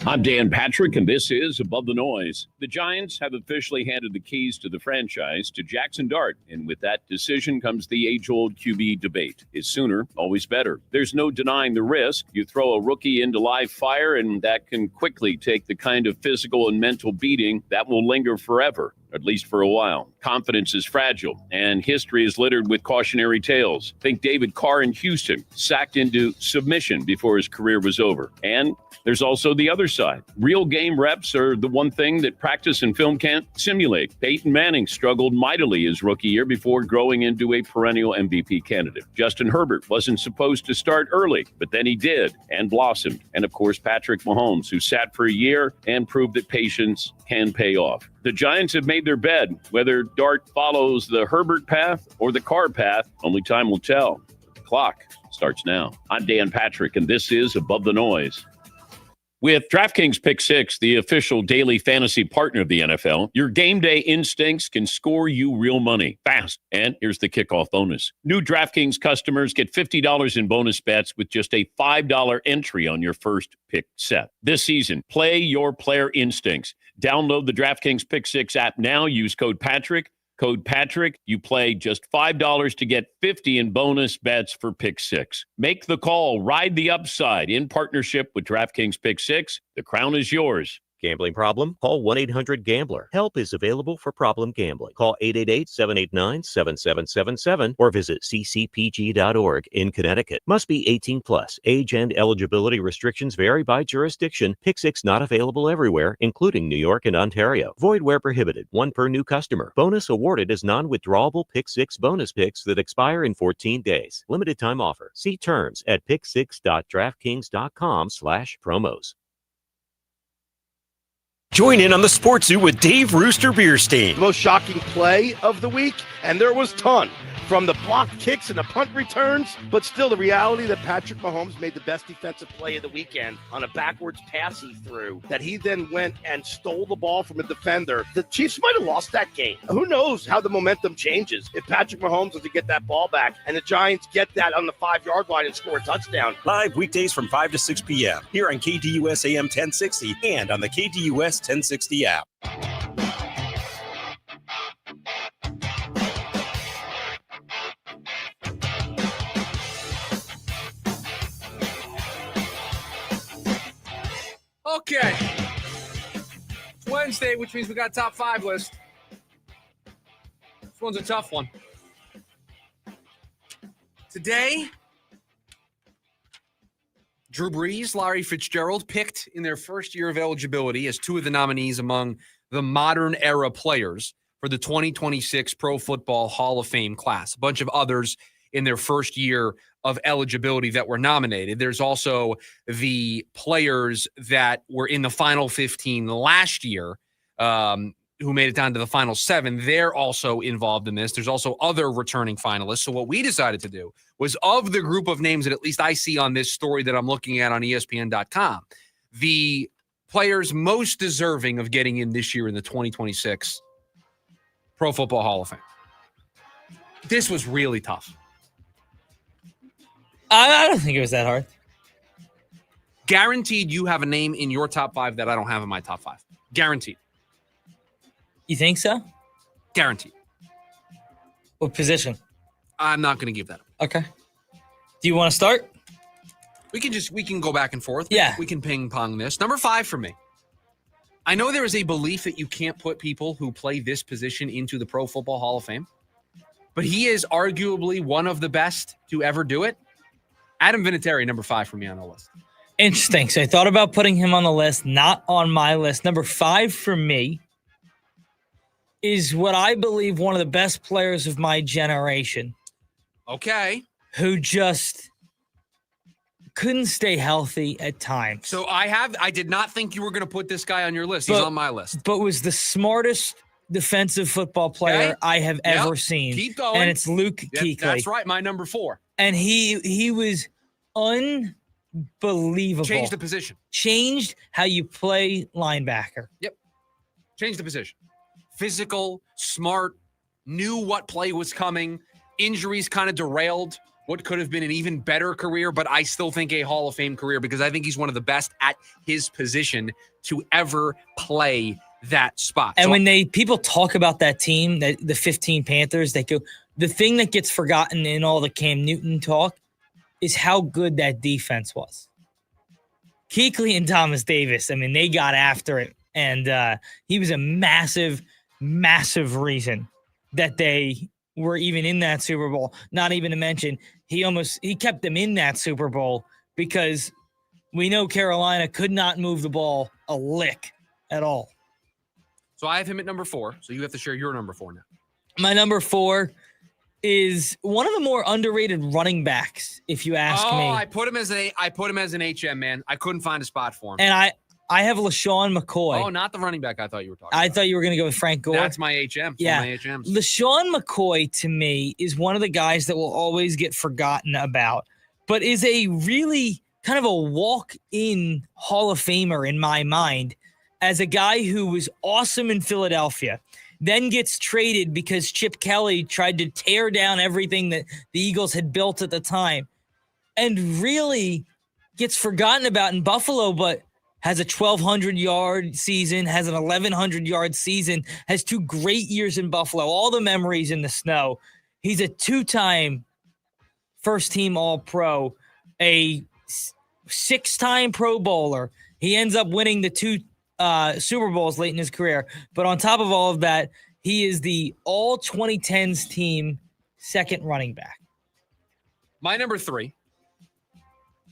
I'm Dan Patrick, and this is Above the Noise. The Giants have officially handed the keys to the franchise to Jackson Dart, and with that decision comes the age-old QB debate. Is sooner always better? There's no denying the risk. You throw a rookie into live fire, and that can quickly take the kind of physical and mental beating that will linger forever, at least for a while. Confidence is fragile, and history is littered with cautionary tales. Think David Carr in Houston, sacked into submission before his career was over. And there's also the other side. Real game reps are the one thing that practice and film can't simulate. Peyton Manning struggled mightily his rookie year before growing into a perennial MVP candidate. Justin Herbert wasn't supposed to start early, but then he did and blossomed. And of course, Patrick Mahomes, who sat for a year and proved that patience can pay off. The Giants have made their bed. Whether Dart follows the Herbert path or the Carr path, only time will tell. The clock starts now. I'm Dan Patrick, and this is Above the Noise. With DraftKings Pick 6, the official daily fantasy partner of the NFL, your game day instincts can score you real money fast. And here's the kickoff bonus. New DraftKings customers get $50 in bonus bets with just a $5 entry on your first pick set. This season, play your player instincts. Download the DraftKings Pick 6 app now. Use code Patrick. Code Patrick, you play just $5 to get $50 in bonus bets for Pick 6. Make the call. Ride the upside in partnership with DraftKings Pick 6. The crown is yours. Gambling problem? Call 1-800-GAMBLER. Help is available for problem gambling. Call 888-789-7777 or visit ccpg.org in Connecticut. Must be 18 plus. Age and eligibility restrictions vary by jurisdiction. Pick 6 not available everywhere, including New York and Ontario. Void where prohibited. 1 per new customer. Bonus awarded as non-withdrawable Pick 6 bonus picks that expire in 14 days. Limited time offer. See terms at pick6.draftkings.com/promos. Join in on the Sports Zoo with Dave Rooster Beerstein. Most shocking play of the week, and there was ton. From the blocked kicks and the punt returns, but still the reality that Patrick Mahomes made the best defensive play of the weekend on a backwards pass he threw, that he then went and stole the ball from a defender. The Chiefs might have lost that game. Who knows how the momentum changes if Patrick Mahomes was to get that ball back and the Giants get that on the 5-yard line and score a touchdown. Live weekdays from 5 to 6 p.m. here on KDUS AM 1060 and on the KDUS 1060 app. Okay. It's Wednesday, which means we got a top 5 list. This one's a tough one. Today, Drew Brees, Larry Fitzgerald picked in their first year of eligibility as 2 of the nominees among the modern era players for the 2026 Pro Football Hall of Fame class. A bunch of others in their first year of eligibility that were nominated. There's also the players that were in the final 15 last year who made it down to the final 7. They're also involved in this. There's also other returning finalists. So what we decided to do was, of the group of names that at least I see on this story that I'm looking at on ESPN.com, the players most deserving of getting in this year in the 2026 Pro Football Hall of Fame. This was really tough. I don't think it was that hard. Guaranteed you have a name in your top 5 that I don't have in my top 5. Guaranteed. You think so? Guaranteed. What position? I'm not going to give that up. Okay. Do you want to start? We can go back and forth. Yeah. We can ping pong this. Number 5 for me. I know there is a belief that you can't put people who play this position into the Pro Football Hall of Fame, but he is arguably one of the best to ever do it. Adam Vinatieri, number 5 for me on the list. Interesting. So I thought about putting him on the list, not on my list. Number 5 for me is what I believe one of the best players of my generation. Okay. Who just couldn't stay healthy at times. So I did not think you were going to put this guy on your list. He's on my list. But was the smartest defensive football player I have ever seen. Keep going. And it's Luke Kuechly. That's right. My number 4. And he was unbelievable. Changed the position. Changed how you play linebacker. Yep. Changed the position. Physical, smart, knew what play was coming. Injuries kind of derailed what could have been an even better career, but I still think a Hall of Fame career because I think he's one of the best at his position to ever play that spot. And when people talk about that team, the 15 Panthers, they go, the thing that gets forgotten in all the Cam Newton talk is how good that defense was. Kuechly and Thomas Davis, I mean, they got after it. And he was a massive, massive reason that they were even in that Super Bowl. Not even to mention, he kept them in that Super Bowl because we know Carolina could not move the ball a lick at all. So I have him at number 4. So you have to share your number 4 now. My number 4 is one of the more underrated running backs, if you ask me. I put him as an HM, man. I couldn't find a spot for him. And I have LaShawn McCoy. Oh, not the running back I thought you were talking about. I thought you were going to go with Frank Gore. That's my HM. Yeah. My HMs. LaShawn McCoy, to me, is one of the guys that will always get forgotten about, but is a really kind of a walk-in Hall of Famer in my mind as a guy who was awesome in Philadelphia, then gets traded because Chip Kelly tried to tear down everything that the Eagles had built at the time, and really gets forgotten about in Buffalo, but has a 1,200-yard season, has an 1,100-yard season, has 2 great years in Buffalo, all the memories in the snow. He's a 2-time first-team All-Pro, a 6-time Pro Bowler. He ends up winning the 2 Super Bowls late in his career. But on top of all of that, he is the all 2010s team second running back. My number 3,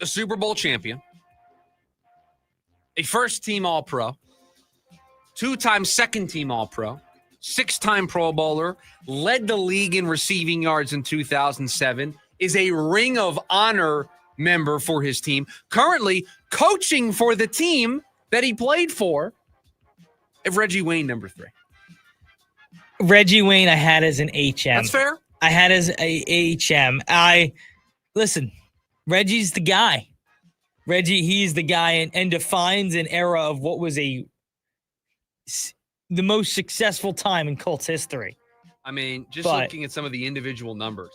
a Super Bowl champion, a first-team All-Pro, 2-time second-team All-Pro, 6-time Pro Bowler, led the league in receiving yards in 2007, is a Ring of Honor member for his team, currently coaching for the team that he played for. Reggie Wayne, number 3. Reggie Wayne I had as an HM. That's fair. I had as a HM. Listen, Reggie's the guy. He's the guy and defines an era of what was the most successful time in Colts history. I mean, looking at some of the individual numbers.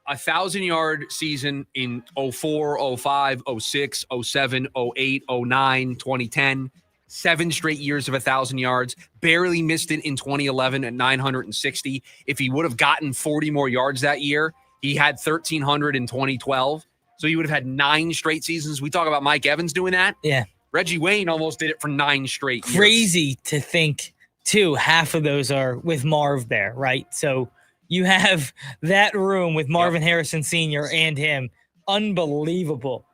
1,000-yard season in 04, 05, 06, 07, 08, 09, 2010. 7 straight years of 1,000 yards. Barely missed it in 2011 at 960. If he would have gotten 40 more yards that year, he had 1,300 in 2012. So he would have had 9 straight seasons. We talk about Mike Evans doing that. Yeah. Reggie Wayne almost did it for 9 straight years. Crazy to think, too, half of those are with Marv there, right? So you have that room with Marvin Harrison Sr. and him. Unbelievable.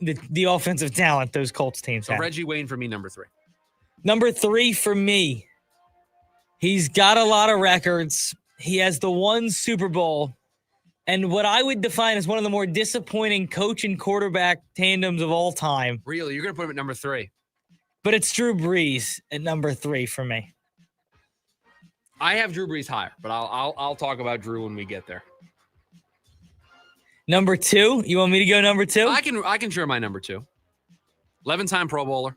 The offensive talent those Colts teams have. Reggie Wayne for me, number 3. Number 3 for me. He's got a lot of records. He has the 1 Super Bowl. And what I would define as one of the more disappointing coach and quarterback tandems of all time. Really? You're going to put him at number 3? But it's Drew Brees at number 3 for me. I have Drew Brees higher, but I'll talk about Drew when we get there. Number 2? You want me to go number 2? I can share my number 2. 11-time Pro Bowler.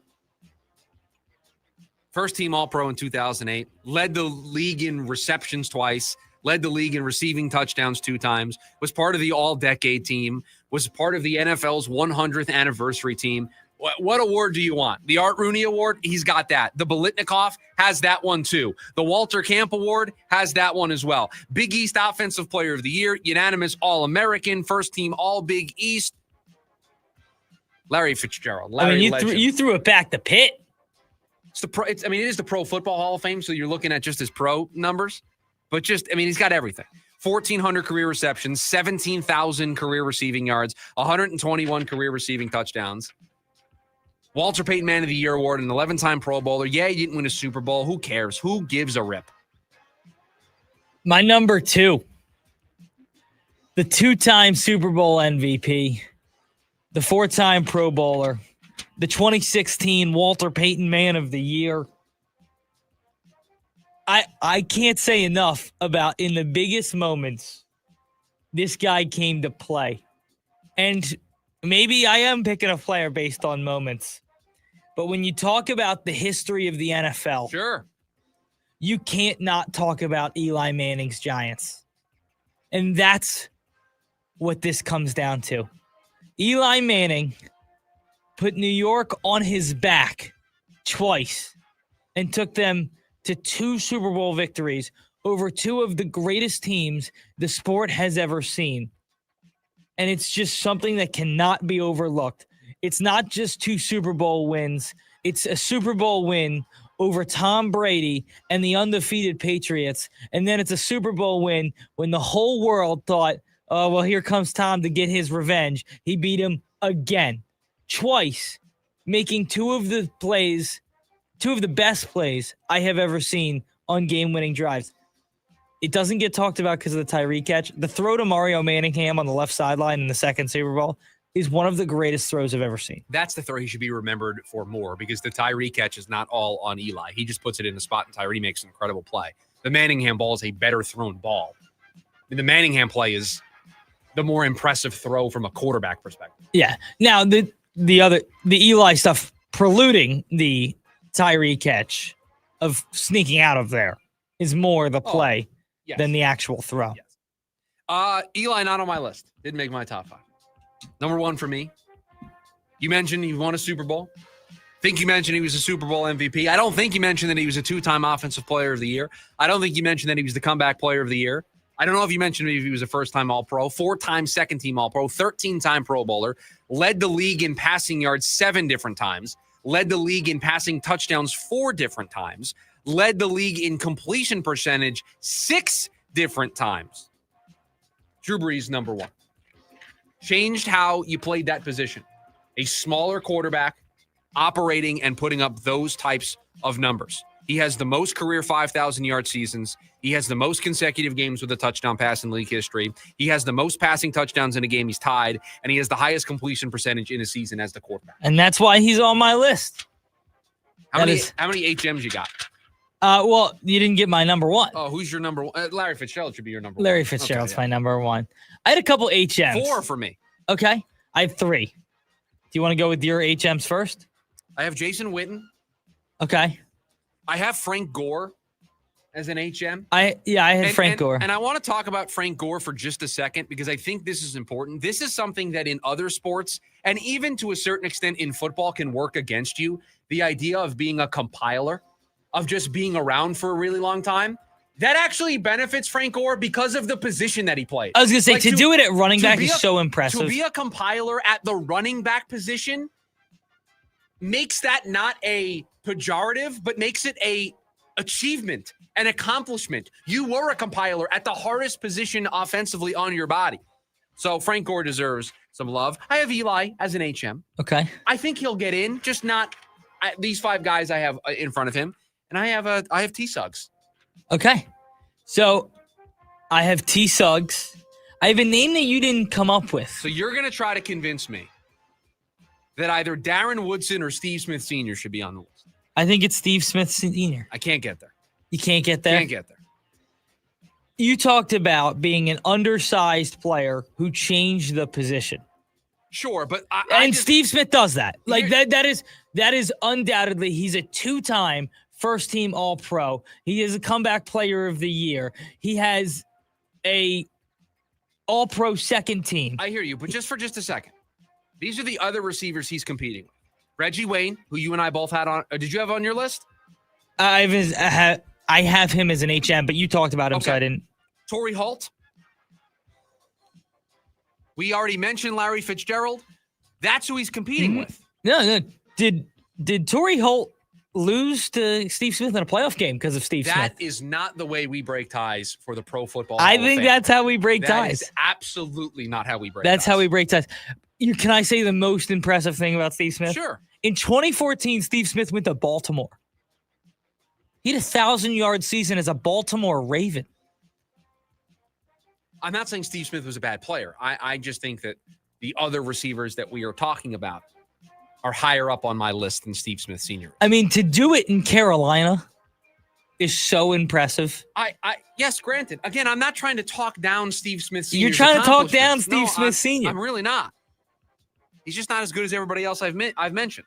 First team All-Pro in 2008. Led the league in receptions twice. Led the league in receiving touchdowns 2 times. Was part of the All-Decade team. Was part of the NFL's 100th anniversary team. What award do you want? The Art Rooney Award? He's got that. The Biletnikoff has that one too. The Walter Camp Award has that one as well. Big East Offensive Player of the Year, unanimous All-American, first team All-Big East. Larry Fitzgerald. You threw it back to Pitt. It is the Pro Football Hall of Fame, so you're looking at just his pro numbers. But he's got everything. 1,400 career receptions, 17,000 career receiving yards, 121 career receiving touchdowns. Walter Payton Man of the Year award, an 11-time Pro Bowler. Yeah, he didn't win a Super Bowl. Who cares? Who gives a rip? My number 2, the 2-time Super Bowl MVP, the 4-time Pro Bowler, the 2016 Walter Payton Man of the Year. I can't say enough about in the biggest moments, this guy came to play. And maybe I am picking a player based on moments. But when you talk about the history of the NFL, sure, you can't not talk about Eli Manning's Giants. And that's what this comes down to. Eli Manning put New York on his back twice and took them to 2 Super Bowl victories over 2 of the greatest teams the sport has ever seen. And it's just something that cannot be overlooked. It's not just 2 Super Bowl wins. It's a Super Bowl win over Tom Brady and the undefeated Patriots. And then it's a Super Bowl win when the whole world thought, oh, well, here comes Tom to get his revenge. He beat him again, twice, making 2 of the best plays I have ever seen on game-winning drives. It doesn't get talked about because of the Tyreek catch. The throw to Mario Manningham on the left sideline in the 2nd Super Bowl is one of the greatest throws I've ever seen. That's the throw he should be remembered for more, because the Tyreek catch is not all on Eli. He just puts it in a spot and Tyree makes an incredible play. The Manningham ball is a better thrown ball. The Manningham play is the more impressive throw from a quarterback perspective. Yeah. Now the Eli stuff preluding the Tyree catch of sneaking out of there is more the play than the actual throw. Yes. Eli not on my list. Didn't make my top 5. Number 1 for me. You mentioned he won a Super Bowl. Think you mentioned he was a Super Bowl MVP. I don't think you mentioned that he was a 2-time Offensive Player of the Year. I don't think you mentioned that he was the Comeback Player of the Year. I don't know if you mentioned if he was a first-time All-Pro, 4-time second-team All-Pro, 13-time Pro Bowler, led the league in passing yards 7 different times, led the league in passing touchdowns 4 different times, led the league in completion percentage 6 different times. Drew Brees, number 1. Changed how you played that position. A smaller quarterback operating and putting up those types of numbers. He has the most career 5,000-yard seasons. He has the most consecutive games with a touchdown pass in league history. He has the most passing touchdowns in a game he's tied, and he has the highest completion percentage in a season as the quarterback. And that's why he's on my list. How many HMs you got? Well, you didn't get my number 1. Oh, who's your number 1? Larry Fitzgerald should be your number 1. Larry Fitzgerald's my number 1. I had a couple HMs. 4 for me. Okay. I have 3. Do you want to go with your HMs first? I have Jason Witten. Okay. I have Frank Gore as an HM. I had Frank Gore. And I want to talk about Frank Gore for just a second because I think this is important. This is something that in other sports and even to a certain extent in football can work against you. The idea of being a compiler, of just being around for a really long time. That actually benefits Frank Gore because of the position that he played. I was going to say, to do it at running back is so impressive. To be a compiler at the running back position makes that not a pejorative, but makes it a achievement, an accomplishment. You were a compiler at the hardest position offensively on your body. So Frank Gore deserves some love. I have Eli as an HM. Okay. I think he'll get in, just not these 5 guys I have in front of him. And I have T Suggs. Okay. So I have T Suggs. I have a name that you didn't come up with. So you're going to try to convince me that either Darren Woodson or Steve Smith Sr. should be on the list. I think it's Steve Smith Sr. I can't get there. You can't get there? Can't get there. You talked about being an undersized player who changed the position. Sure, but Steve Smith does that. Like that is undoubtedly, he's a 2-time first team All-Pro. He is a comeback player of the year. He has a All-Pro second team. I hear you, but just a second. These are the other receivers he's competing with. Reggie Wayne, who you and I both had on. Did you have on your list? I have him as an HM, but you talked about him, so I didn't. Torrey Holt. We already mentioned Larry Fitzgerald. That's who he's competing with. No. Did Torrey Holt lose to Steve Smith in a playoff game because of Steve Smith? That is not the way we break ties for the Pro Football I Hall think of Fame. that's how we break ties. That is absolutely not how we break ties. That's how we break ties. Can I say the most impressive thing about Steve Smith? Sure. In 2014, Steve Smith went to Baltimore. He had a 1,000-yard season as a Baltimore Raven. I'm not saying Steve Smith was a bad player. I just think that the other receivers that we are talking about are higher up on my list than Steve Smith Sr. I mean, to do it in Carolina is so impressive. Yes, granted. Again, I'm not trying to talk down Steve Smith Sr. You're trying to talk down Steve Smith Sr. I'm really not. He's just not as good as everybody else I've mentioned.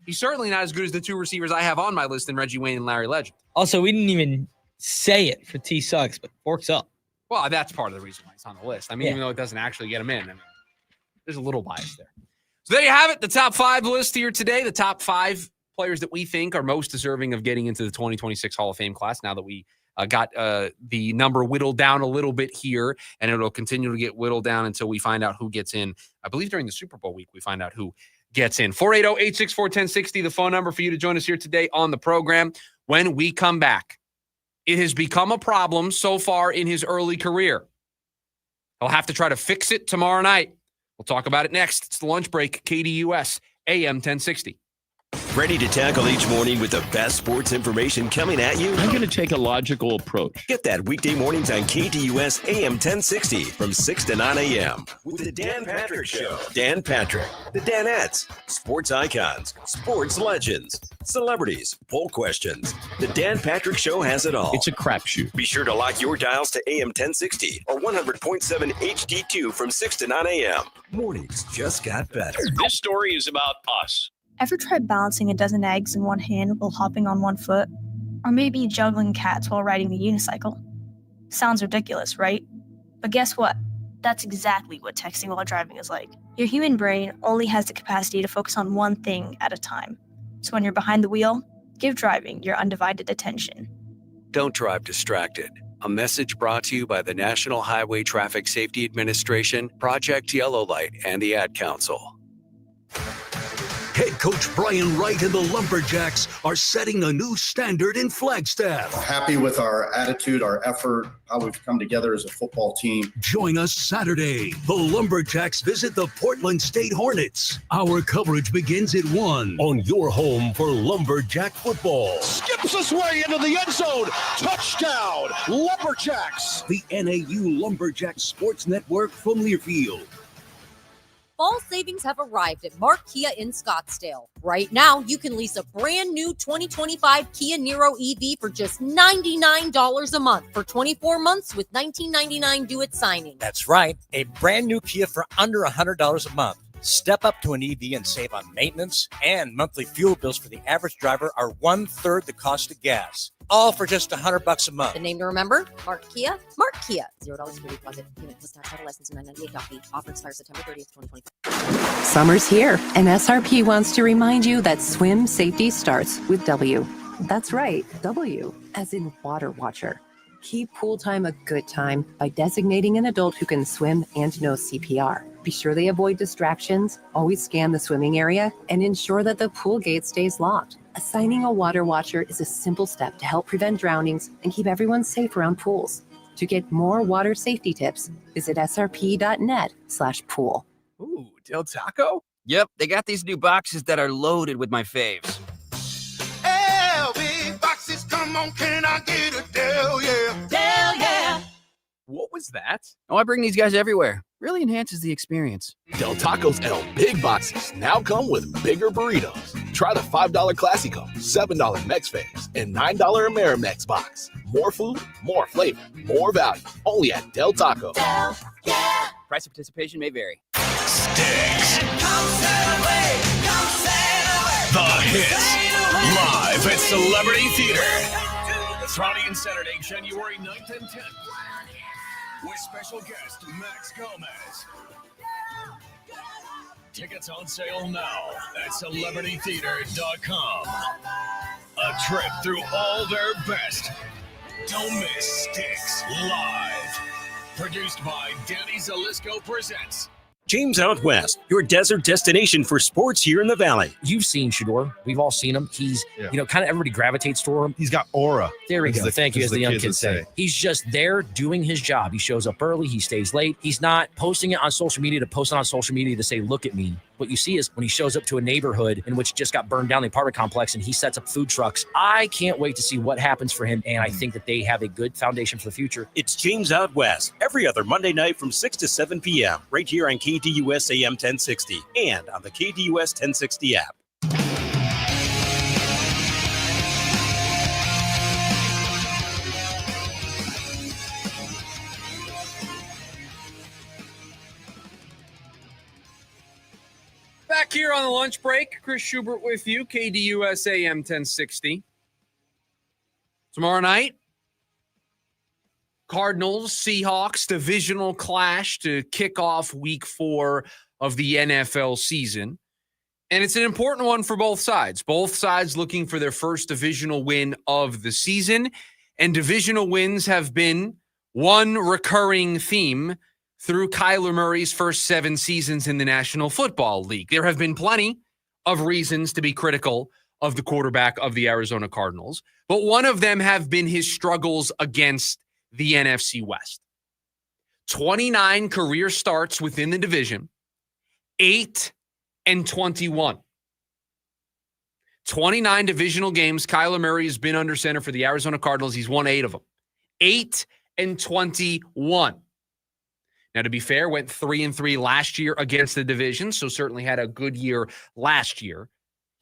He's certainly not as good as the 2 receivers I have on my list in Reggie Wayne and Larry Legend. Also, we didn't even say it for T Suggs, but forks up. Well, that's part of the reason why he's on the list. I mean, even though it doesn't actually get him in, I mean, there's a little bias there. So there you have it, the top 5 list here today, the top 5 players that we think are most deserving of getting into the 2026 Hall of Fame class now that we got the number whittled down a little bit here, and it'll continue to get whittled down until we find out who gets in. I believe during the Super Bowl week, we find out who gets in. 480-864-1060, the phone number for you to join us here today on the program. When we come back, it has become a problem so far in his early career. He'll have to try to fix it tomorrow night. We'll talk about it next. It's the lunch break, KDUS, AM 1060. Ready to tackle each morning with the best sports information coming at you? I'm going to take a logical approach. Get that weekday mornings on KDUS AM 1060 from 6 to 9 a.m. with the Dan Patrick Show. Dan Patrick, the Danettes, sports icons, sports legends, celebrities, poll questions. The Dan Patrick Show has it all. It's a crapshoot. Be sure to lock your dials to AM 1060 or 100.7 HD2 from 6 to 9 a.m. Mornings just got better. This story is about us. Ever tried balancing a dozen eggs in one hand while hopping on one foot? Or maybe juggling cats while riding the unicycle? Sounds ridiculous, right? But guess what? That's exactly what texting while driving is like. Your human brain only has the capacity to focus on one thing at a time. So when you're behind the wheel, give driving your undivided attention. Don't drive distracted. A message brought to you by the National Highway Traffic Safety Administration, Project Yellow Light, and the Ad Council. Hey, Coach Brian Wright and the Lumberjacks are setting a new standard in Flagstaff. Happy with our attitude, our effort, how we've come together as a football team. Join us Saturday. The Lumberjacks visit the Portland State Hornets. Our coverage begins at 1 on your home for Lumberjack football. Skips his way into the end zone. Touchdown, Lumberjacks. The NAU Lumberjack Sports Network from Learfield. Fall savings have arrived at Mark Kia in Scottsdale. Right now, you can lease a brand new 2025 Kia Niro EV for just $99 a month for 24 months with $19.99 due at signing. That's right, a brand new Kia for under $100 a month. Step up to an EV and save on maintenance, and monthly fuel bills for the average driver are 1/3 the cost of gas. All for just $100 a month. The name to remember? Mark Kia. Mark Kia. $0 for deposit. Unit plus tax title license and $998 fee. Offer expires September 30th, 2025. Summer's here, and SRP wants to remind you that swim safety starts with W. That's right, W, as in Water Watcher. Keep pool time a good time by designating an adult who can swim and know CPR. Be sure they avoid distractions, always scan the swimming area, and ensure that the pool gate stays locked. Assigning a water watcher is a simple step to help prevent drownings and keep everyone safe around pools. To get more water safety tips, visit srp.net/pool. Ooh, Del Taco? Yep, they got these new boxes that are loaded with my faves. Big boxes, come on, can I get a Del, yeah? Del, yeah. What was that? Oh, I bring these guys everywhere. Really enhances the experience. Del Taco's L Big Boxes now come with bigger burritos. Try the $5 Classico, $7 Mex Faves, and $9 Amerimex box. More food, more flavor, more value. Only at Del Taco. Del, yeah. Price of participation may vary. Sticks. The hits. Live at Celebrity Theater. Friday and Saturday, January 9th and 10th. With special guest Max Gomez. Tickets on sale now at celebritytheater.com. A trip through all their best. Don't miss Sticks Live. Produced by Danny Zalisco Presents. James Out West, your desert destination for sports here in the Valley. You've seen Shador. We've all seen him. He's, kind of everybody gravitates toward him. He's got aura. There we go. Thank you, as the young kids say. He's just there doing his job. He shows up early. He stays late. He's not posting it on social media to say, look at me. What you see is when he shows up to a neighborhood in which just got burned down, the apartment complex, and he sets up food trucks. I can't wait to see what happens for him, and I think that they have a good foundation for the future. It's James Out West, every other Monday night from 6 to 7 p.m., right here on KDUS AM 1060 and on the KDUS 1060 app. Back here on the lunch break, Chris Schubert with you, KDUS AM 1060. Tomorrow night, Cardinals, Seahawks, divisional clash to kick off week 4 of the NFL season. And it's an important one for both sides. Both sides looking for their first divisional win of the season. And divisional wins have been one recurring theme through Kyler Murray's first 7 seasons in the National Football League. There have been plenty of reasons to be critical of the quarterback of the Arizona Cardinals, but one of them have been his struggles against the NFC West. 29 career starts within the division, 8-21. 29 divisional games Kyler Murray has been under center for the Arizona Cardinals. He's won 8 of them. 8-21. Now, to be fair, went 3-3 last year against the division, so certainly had a good year last year.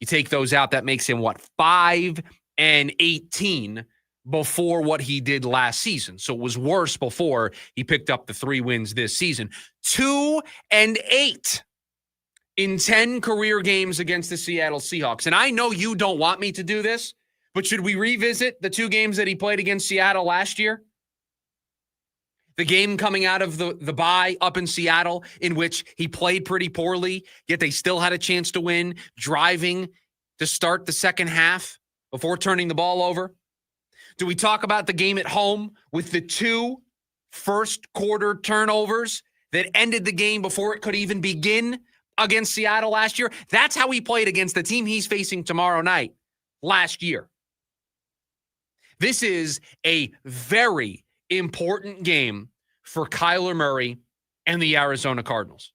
You take those out, that makes him, 5-18 before what he did last season. So it was worse before he picked up the 3 wins this season. 2-8 in 10 career games against the Seattle Seahawks. And I know you don't want me to do this, but should we revisit the 2 games that he played against Seattle last year? The game coming out of the bye up in Seattle, in which he played pretty poorly, yet they still had a chance to win, driving to start the second half before turning the ball over. Do we talk about the game at home with the 2 first quarter turnovers that ended the game before it could even begin against Seattle last year. That's how he played against the team he's facing tomorrow night last year. This is a very important game for Kyler Murray and the Arizona Cardinals.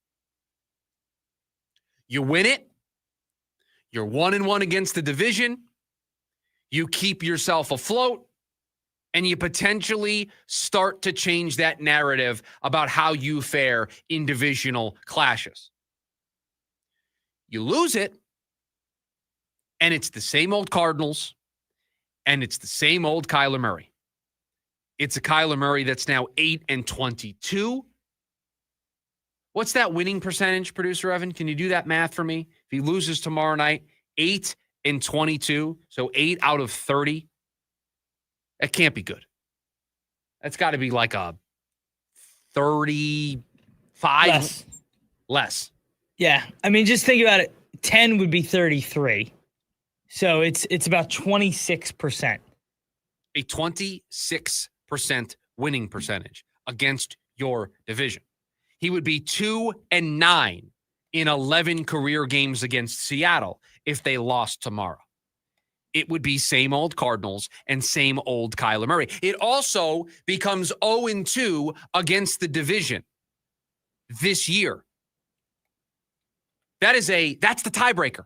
You win it. You're 1-1 against the division. You keep yourself afloat. And you potentially start to change that narrative about how you fare in divisional clashes. You lose it, and it's the same old Cardinals, and it's the same old Kyler Murray. It's a Kyler Murray that's now 8-22. What's that winning percentage, producer Evan? Can you do that math for me? If he loses tomorrow night, 8-22, so 8 out of 30. That can't be good. That's got to be like a 35 less. Yeah. I mean, just think about it. 10 would be 33. So it's about 26%. A 26% winning percentage against your division. He would be 2-9 in 11 career games against Seattle if they lost tomorrow. It would be same old Cardinals and same old Kyler Murray. It also becomes 0-2 against the division this year. That's the tiebreaker.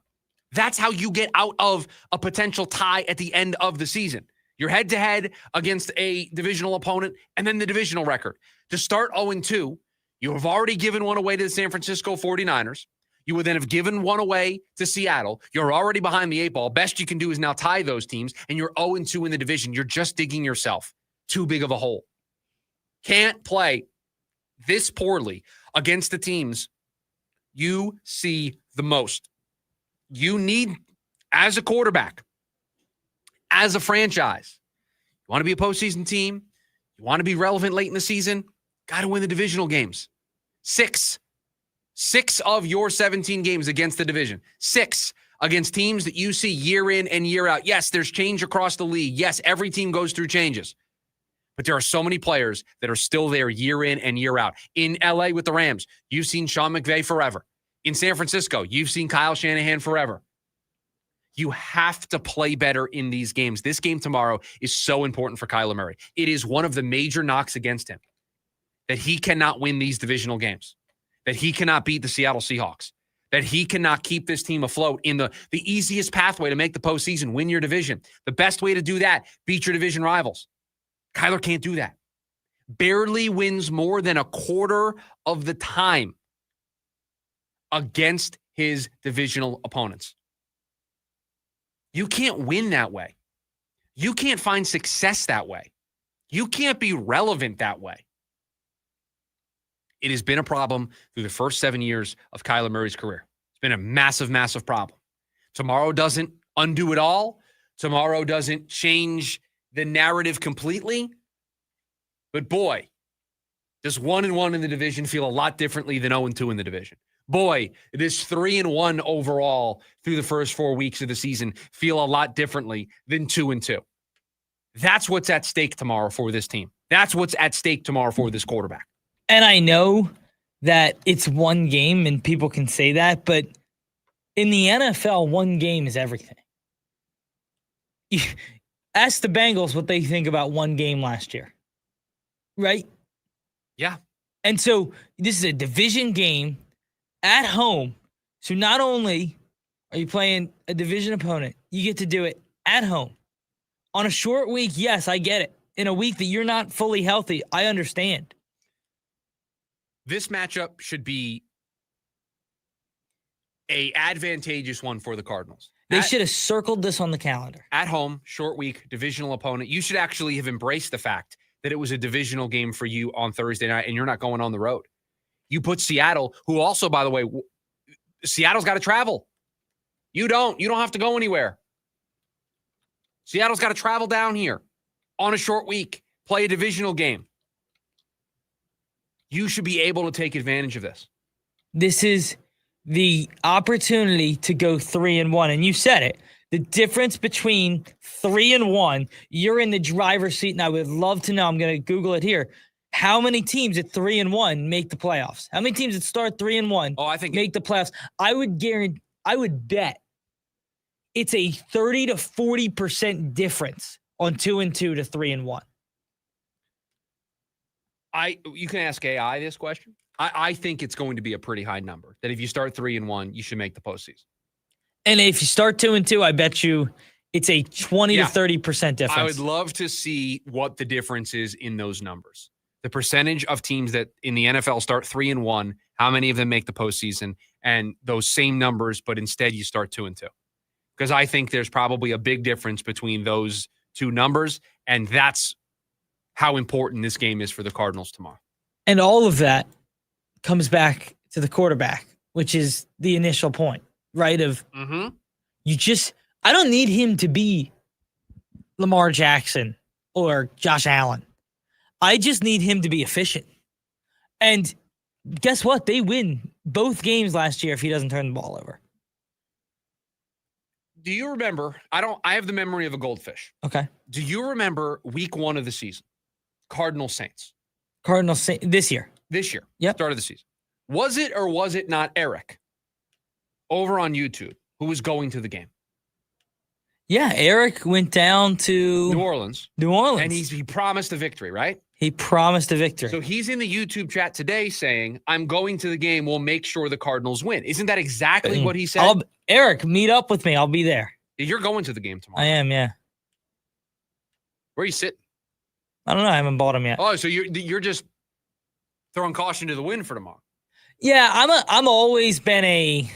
That's how you get out of a potential tie at the end of the season. You're head-to-head against a divisional opponent and then the divisional record. To start 0-2, you have already given one away to the San Francisco 49ers. You would then have given one away to Seattle. You're already behind the 8 ball. Best you can do is now tie those teams, and you're 0-2 in the division. You're just digging yourself too big of a hole. Can't play this poorly against the teams you see the most. You need, as a quarterback, as a franchise, you want to be a postseason team, you want to be relevant late in the season, got to win the divisional games. 6 of your 17 games against the division. 6 against teams that you see year in and year out. Yes, there's change across the league. Yes, every team goes through changes. But there are so many players that are still there year in and year out. In LA with the Rams, you've seen Sean McVay forever. In San Francisco, you've seen Kyle Shanahan forever. You have to play better in these games. This game tomorrow is so important for Kyler Murray. It is one of the major knocks against him that he cannot win these divisional games, that he cannot beat the Seattle Seahawks, that he cannot keep this team afloat in the easiest pathway to make the postseason, win your division. The best way to do that, beat your division rivals. Kyler can't do that. Barely wins more than a quarter of the time against his divisional opponents. You can't win that way. You can't find success that way. You can't be relevant that way. It has been a problem through the first 7 years of Kyler Murray's career. It's been a massive, massive problem. Tomorrow doesn't undo it all. Tomorrow doesn't change the narrative completely. But boy, does 1-1 in the division feel a lot differently than 0-2 in the division. Boy, this 3-1 overall through the first 4 weeks of the season feel a lot differently than 2-2. That's what's at stake tomorrow for this team. That's what's at stake tomorrow for this quarterback. And I know that it's one game and people can say that, but in the NFL, one game is everything. Ask the Bengals what they think about one game last year. Right? Yeah. And so this is a division game at home. So not only are you playing a division opponent, you get to do it at home. On a short week, yes, I get it. In a week that you're not fully healthy, I understand. This matchup should be an advantageous one for the Cardinals. They should have circled this on the calendar. At home, short week, divisional opponent. You should actually have embraced the fact that it was a divisional game for you on Thursday night and you're not going on the road. You put Seattle, who also, by the way, Seattle's got to travel. You don't have to go anywhere. Seattle's got to travel down here on a short week, play a divisional game. You should be able to take advantage of this. This is the opportunity to go 3-1. And you said it. The difference between 3-1, you're in the driver's seat, and I would love to know, I'm going to Google it here. How many teams at 3-1 make the playoffs? How many teams that start 3-1 I think make the playoffs? I would bet it's a 30 to 40% difference on 2-2 to 3-1. You can ask AI this question. I think it's going to be a pretty high number. That if you start 3-1, you should make the postseason. And if you start 2-2, I bet you it's a 20 to 30% difference. I would love to see what the difference is in those numbers. The percentage of teams that in the NFL start 3-1, how many of them make the postseason, and those same numbers, but instead you start 2-2. Because I think there's probably a big difference between those two numbers, and that's how important this game is for the Cardinals tomorrow. And all of that comes back to the quarterback, which is the initial point, right? I don't need him to be Lamar Jackson or Josh Allen. I just need him to be efficient. And guess what? They win both games last year if he doesn't turn the ball over. Do you remember? I have the memory of a goldfish. Okay. Do you remember week 1 of the season? Cardinals Saints. This year. Yep. Start of the season. Was it or was it not Eric over on YouTube who was going to the game? Yeah, Eric went down to New Orleans. And he promised a victory, right? He promised a victory. So he's in the YouTube chat today saying, I'm going to the game. We'll make sure the Cardinals win. Isn't that exactly what he said? Eric, meet up with me. I'll be there. You're going to the game tomorrow. I am, yeah. Where are you sitting? I don't know. I haven't bought him yet. Oh, so you're just throwing caution to the wind for tomorrow. Yeah, I'm always been a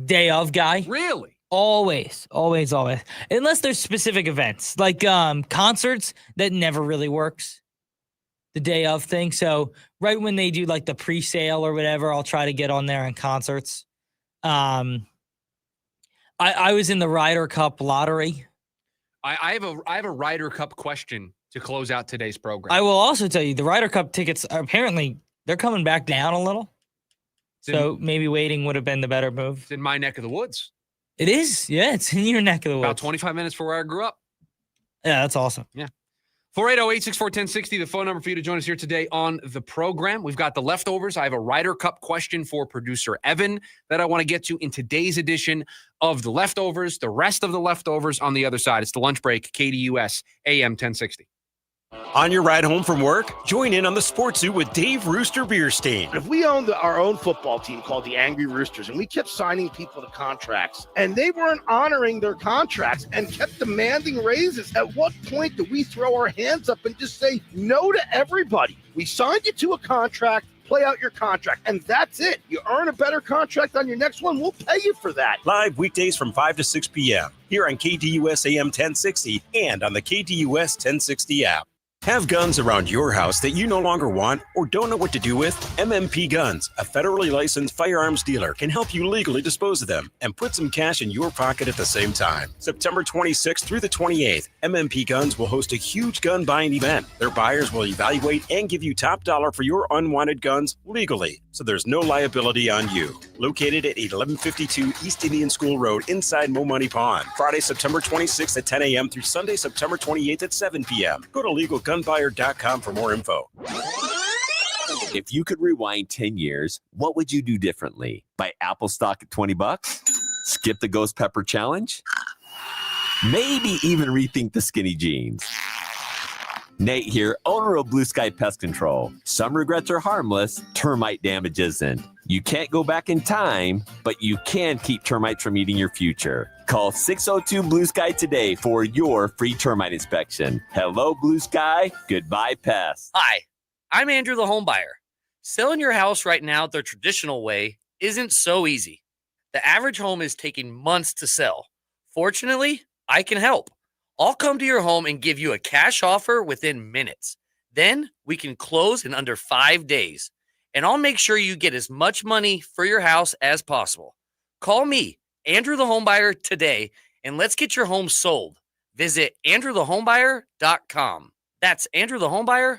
day of guy. Really? Always. Unless there's specific events like concerts, that never really works. The day of thing. So right when they do like the pre-sale or whatever, I'll try to get on there in concerts. I was in the Ryder Cup lottery. I have a Ryder Cup question to close out today's program. I will also tell you the Ryder Cup tickets apparently they're coming back down a little. So maybe waiting would have been the better move. It's in my neck of the woods. It is. Yeah, it's in your neck of the woods. About 25 minutes from where I grew up. Yeah, that's awesome. Yeah. 480-864-1060, the phone number for you to join us here today on the program. We've got the leftovers. I have a Ryder Cup question for producer Evan that I want to get to in today's edition of the leftovers. The rest of the leftovers on the other side. It's the lunch break, KDUS, AM 1060. On your ride home from work, join in on the Sports Zoo with Dave Rooster Beerstein. If we owned our own football team called the Angry Roosters and we kept signing people to contracts and they weren't honoring their contracts and kept demanding raises, at what point do we throw our hands up and just say no to everybody? We signed you to a contract. Play out your contract, and that's it. You earn a better contract on your next one, we'll pay you for that. Live weekdays from 5 to 6 p.m. here on KDUS AM 1060 and on the KDUS 1060 app. Have guns around your house that you no longer want or don't know what to do with? MMP Guns, a federally licensed firearms dealer, can help you legally dispose of them and put some cash in your pocket at the same time. September 26th through the 28th, MMP Guns will host a huge gun buying event. Their buyers will evaluate and give you top dollar for your unwanted guns legally, so there's no liability on you. Located at 1152 East Indian School Road inside Mo Money Pond. Friday, September 26th at 10 a.m. through Sunday, September 28th at 7 p.m. Go to legalgunbuyer.com for more info. If you could rewind 10 years, what would you do differently? Buy Apple stock at $20? Skip the Ghost Pepper Challenge? Maybe even rethink the skinny jeans. Nate here, owner of Blue Sky Pest Control. Some regrets are harmless, termite damage isn't. You can't go back in time, but you can keep termites from eating your future. Call 602 Blue Sky today for your free termite inspection. Hello, Blue Sky. Goodbye, pests. Hi, I'm Andrew the Homebuyer. Selling your house right now the traditional way isn't so easy. The average home is taking months to sell. Fortunately, I can help. I'll come to your home and give you a cash offer within minutes. Then we can close in under 5 days. And I'll make sure you get as much money for your house as possible. Call me, Andrew the Homebuyer, today, and let's get your home sold. Visit andrewthehomebuyer.com. That's andrewthehomebuyer.com.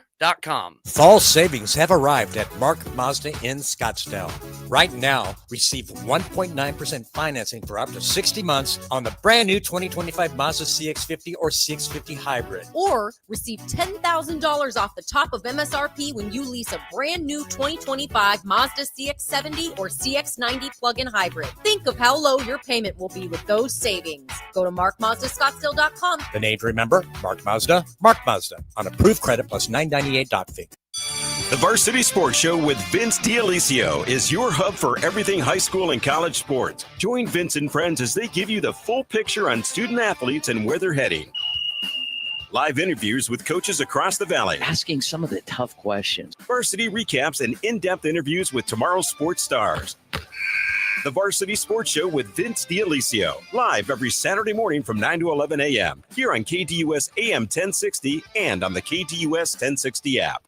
Fall savings have arrived at Mark Mazda in Scottsdale. Right now, receive 1.9% financing for up to 60 months on the brand new 2025 Mazda CX-50 or CX-50 Hybrid. Or receive $10,000 off the top of MSRP when you lease a brand new 2025 Mazda CX-70 or CX-90 plug-in hybrid. Think of how low your payment will be with those savings. Go to markmazdascottsdale.com. The name to remember, Mark Mazda on approved credit plus $998 fee. The Varsity Sports Show with Vince D'Alessio is your hub for everything high school and college sports. Join Vince and friends as they give you the full picture on student athletes and where they're heading. Live interviews with coaches across the valley. Asking some of the tough questions. Varsity recaps and in-depth interviews with tomorrow's sports stars. The Varsity Sports Show with Vince D'Alessio. Live every Saturday morning from 9 to 11 a.m. here on KDUS AM 1060 and on the KDUS 1060 app.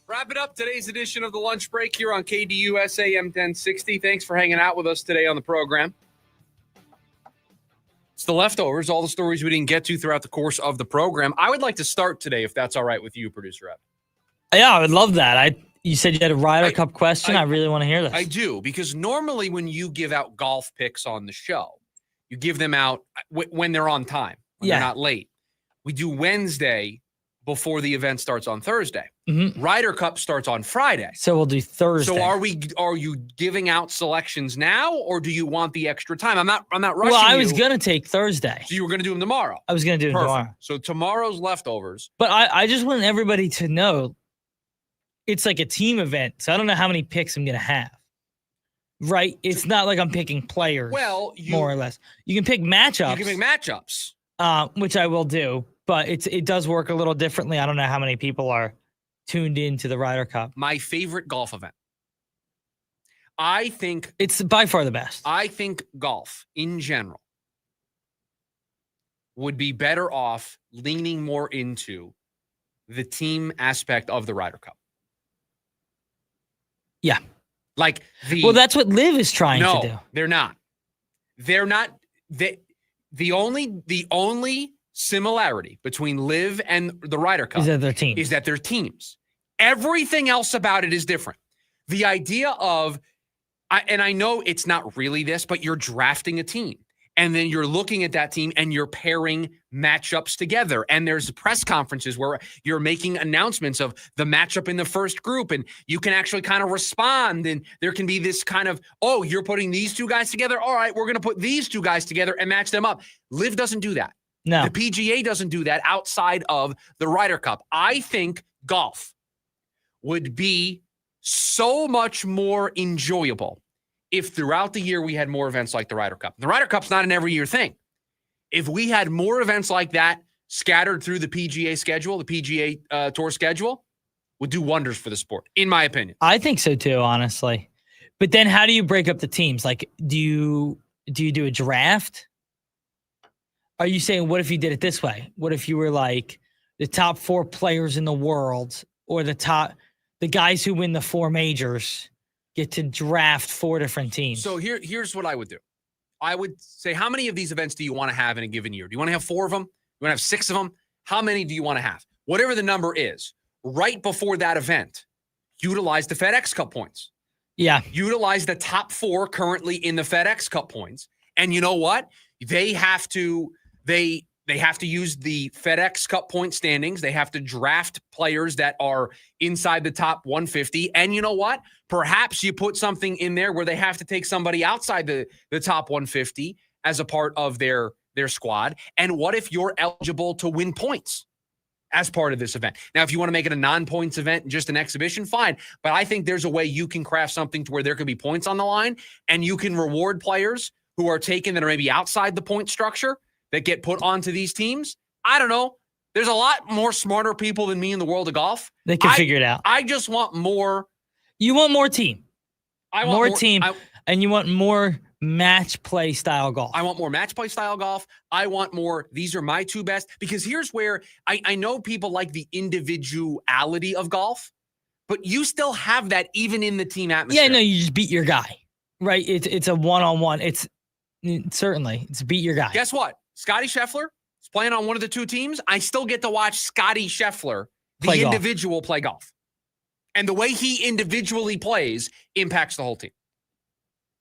Wrapping up today's edition of the Lunch Break here on KDUS AM 1060. Thanks for hanging out with us today on the program. It's the leftovers, all the stories we didn't get to throughout the course of the program. I would like to start today, if that's all right with you, Producer Ed. Yeah, I would love that. You said you had a Ryder Cup question. I really want to hear this. I do, because normally when you give out golf picks on the show, you give them out when they're on time, when they're not late. We do Wednesday before the event starts on Thursday. Mm-hmm. Ryder Cup starts on Friday. So we'll do Thursday. So are you giving out selections now, or do you want the extra time? I'm not rushing you. Well, I was going to take Thursday. So you were going to do them tomorrow. I was going to do them tomorrow. So tomorrow's leftovers. But I just want everybody to know it's like a team event. So I don't know how many picks I'm going to have. Right? It's not like I'm picking players. Well, more or less. You can pick matchups. You can pick matchups. Which I will do. But it does work a little differently. I don't know how many people are tuned into the Ryder Cup. My favorite golf event. I think it's by far the best. I think golf in general would be better off leaning more into the team aspect of the Ryder Cup. Yeah. Like well, that's what Liv is trying to do. No, they're not. They're not. The only similarity between Liv and the Ryder Cup is that they're teams. Everything else about it is different. The idea of, and I know it's not really this, but you're drafting a team. And then you're looking at that team and you're pairing matchups together. And there's press conferences where you're making announcements of the matchup in the first group. And you can actually kind of respond. And there can be this kind of, oh, you're putting these two guys together. All right, we're going to put these two guys together and match them up. Liv doesn't do that. No. The PGA doesn't do that outside of the Ryder Cup. I think golf would be so much more enjoyable if throughout the year we had more events like the Ryder Cup. The Ryder Cup's not an every year thing. If we had more events like that scattered through the PGA schedule, the PGA Tour schedule, would do wonders for the sport, in my opinion. I think so too, honestly. But then how do you break up the teams? Like, do you do a draft? Are you saying, what if you did it this way? What if you were like the top 4 players in the world, or the guys who win the 4 majors get to draft 4 different teams? So here's what I would do. I would say, how many of these events do you want to have in a given year? Do you want to have 4 of them? Do you want to have 6 of them? How many do you want to have? Whatever the number is, right before that event, utilize the FedEx Cup points. Yeah. Utilize the top 4 currently in the FedEx Cup points. And you know what? They have to use the FedEx Cup point standings. They have to draft players that are inside the top 150. And you know what? Perhaps you put something in there where they have to take somebody outside the top 150 as a part of their squad. And what if you're eligible to win points as part of this event? Now, if you want to make it a non-points event and just an exhibition, fine. But I think there's a way you can craft something to where there could be points on the line, and you can reward players who are taken that are maybe outside the point structure that get put onto these teams. I don't know. There's a lot more smarter people than me in the world of golf. They can figure it out. I just want more. You want more team. I want more team, and you want more match play style golf. I want more match play style golf. I want more, these are my two best. Because here's where I know people like the individuality of golf, but you still have that even in the team atmosphere. Yeah, no, you just beat your guy, right? It's a one-on-one. It's beat your guy. Guess what? Scotty Scheffler is playing on one of the two teams. I still get to watch Scotty Scheffler, the individual, play golf. And the way he individually plays impacts the whole team.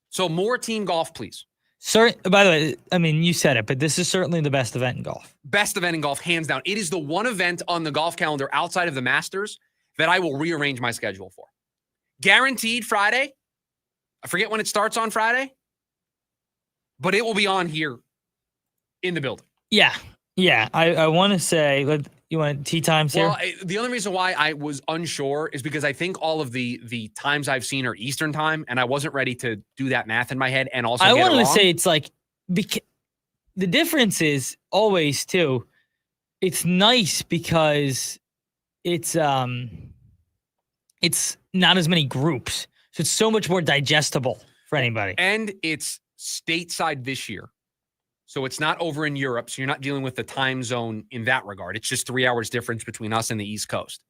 So more team golf, please. By the way, I mean, you said it, but this is certainly the best event in golf. Best event in golf, hands down. It is the one event on the golf calendar outside of the Masters that I will rearrange my schedule for. Guaranteed Friday. I forget when it starts on Friday, but it will be on here in the building. Yeah. I want to say, you want tee times here? Well, the only reason why I was unsure is because I think all of the times I've seen are Eastern time, and I wasn't ready to do that math in my head. And also, I wanted to say it's like the difference is always too. It's nice because it's not as many groups, so it's so much more digestible for anybody. And it's stateside this year. So it's not over in Europe, so you're not dealing with the time zone in that regard. It's just 3 hours difference between us and the East Coast.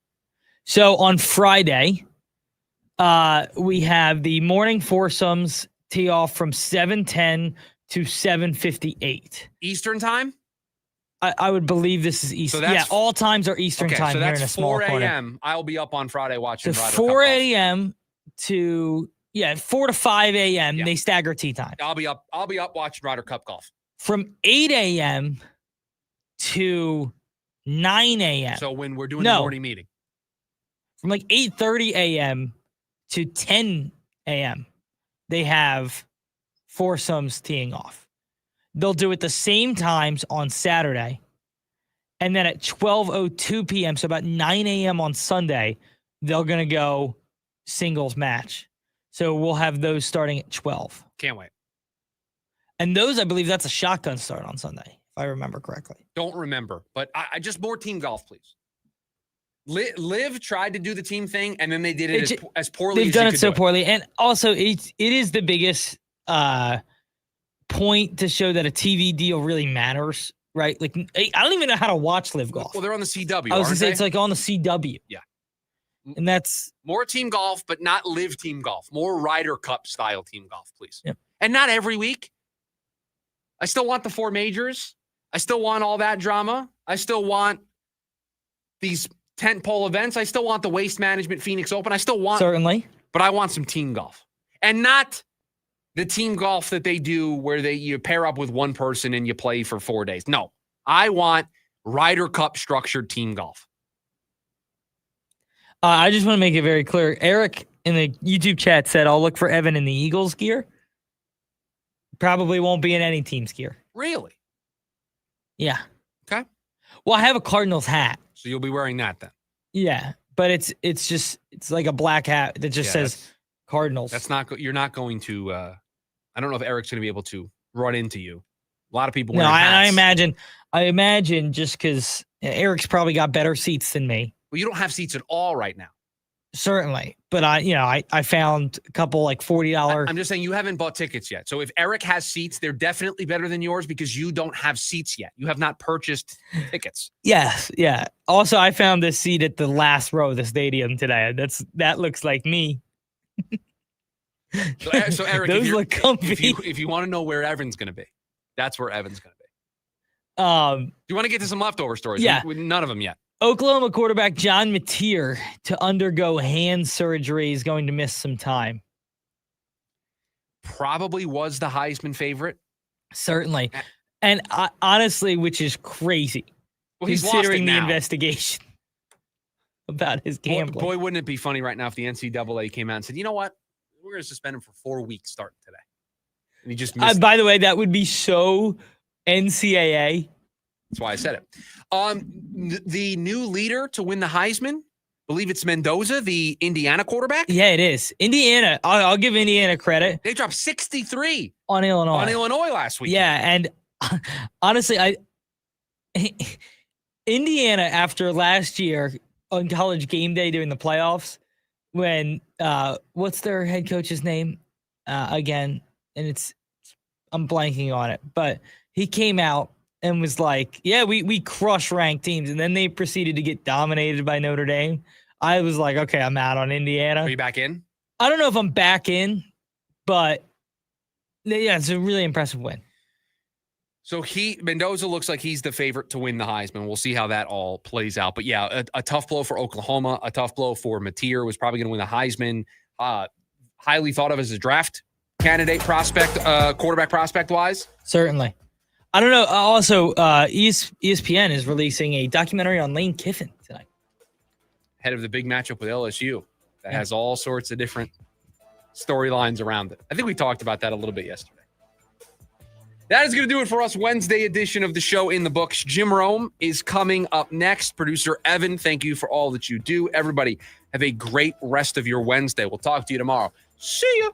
So on Friday, we have the morning foursomes tee off from 7:10 to 7:58. Eastern time? I would believe this is Eastern. So yeah, all times are Eastern time so here that's in a small 4 corner. a.m. I'll be up on Friday watching So Ryder 4 Cup a.m. to 4 to 5 a.m. They stagger tee time. I'll be up watching Ryder Cup golf. From 8 a.m. to 9 a.m. So when we're doing the morning meeting. From like 8:30 a.m. to 10 a.m. they have foursomes teeing off. They'll do it the same times on Saturday. And then at 12:02 p.m., so about 9 a.m. on Sunday, they're going to go singles match. So we'll have those starting at 12. Can't wait. And those, I believe that's a shotgun start on Sunday, if I remember correctly. Don't remember, but I just more team golf, please. Liv tried to do the team thing, and then they did it as poorly as they've done you it so could do poorly. And also, it is the biggest point to show that a TV deal really matters, right? Like, I don't even know how to watch Liv golf. Well, they're on the CW, I was going to say, it's like on the CW. Yeah. And that's more team golf, but not Liv team golf. More Ryder Cup style team golf, please. Yep. And not every week. I still want the 4 majors. I still want all that drama. I still want these tentpole events. I still want the Waste Management Phoenix Open. I still want certainly, but I want some team golf, and not the team golf that they do where you pair up with one person and you play for 4 days. No, I want Ryder Cup structured team golf. I just want to make it very clear. Eric in the YouTube chat said, "I'll look for Evan in the Eagles gear." Probably won't be in any team's gear. Really? Yeah. Okay. Well, I have a Cardinals hat. So you'll be wearing that then? Yeah, but it's like a black hat that just says Cardinals. That's not. You're not going to. I don't know if Eric's going to be able to run into you. A lot of people. No, hats. I imagine just because Eric's probably got better seats than me. Well, you don't have seats at all right now. Certainly, but I found a couple like $40. I'm just saying you haven't bought tickets yet. So if Eric has seats, they're definitely better than yours because you don't have seats yet. You have not purchased tickets. Yes, yeah. Also, I found this seat at the last row of the stadium today. That looks like me. So Eric, those look comfy. If you want to know where Evan's going to be, that's where Evan's going to be. Do you want to get to some leftover stories? Yeah. None of them yet. Oklahoma quarterback John Mateer to undergo hand surgery is going to miss some time. Probably was the Heisman favorite. Certainly. And honestly, which is crazy. Well, he's considering lost it the now. investigation about his gambling. Boy, wouldn't it be funny right now if the NCAA came out and said, you know what? We're going to suspend him for 4 weeks starting today. And he just missed by the way, that would be so NCAA. That's why I said it. The new leader to win the Heisman, believe it's Mendoza, the Indiana quarterback. Yeah, it is. Indiana. I'll give Indiana credit. They dropped 63 on Illinois last week. Yeah, and honestly, Indiana after last year on College Game Day during the playoffs, when what's their head coach's name again? And it's I'm blanking on it, but he came out and was like, yeah, we crush ranked teams. And then they proceeded to get dominated by Notre Dame. I was like, okay, I'm out on Indiana. Are you back in? I don't know if I'm back in, but yeah, it's a really impressive win. So Mendoza looks like he's the favorite to win the Heisman. We'll see how that all plays out. But yeah, a tough blow for Oklahoma, a tough blow for Mateer, was probably going to win the Heisman. Highly thought of as a draft candidate prospect, quarterback prospect wise. Certainly. I don't know. Also, ESPN is releasing a documentary on Lane Kiffin tonight. Head of the big matchup with LSU. That has all sorts of different storylines around it. I think we talked about that a little bit yesterday. That is going to do it for us. Wednesday edition of the show in the books. Jim Rome is coming up next. Producer Evan, thank you for all that you do. Everybody, have a great rest of your Wednesday. We'll talk to you tomorrow. See ya.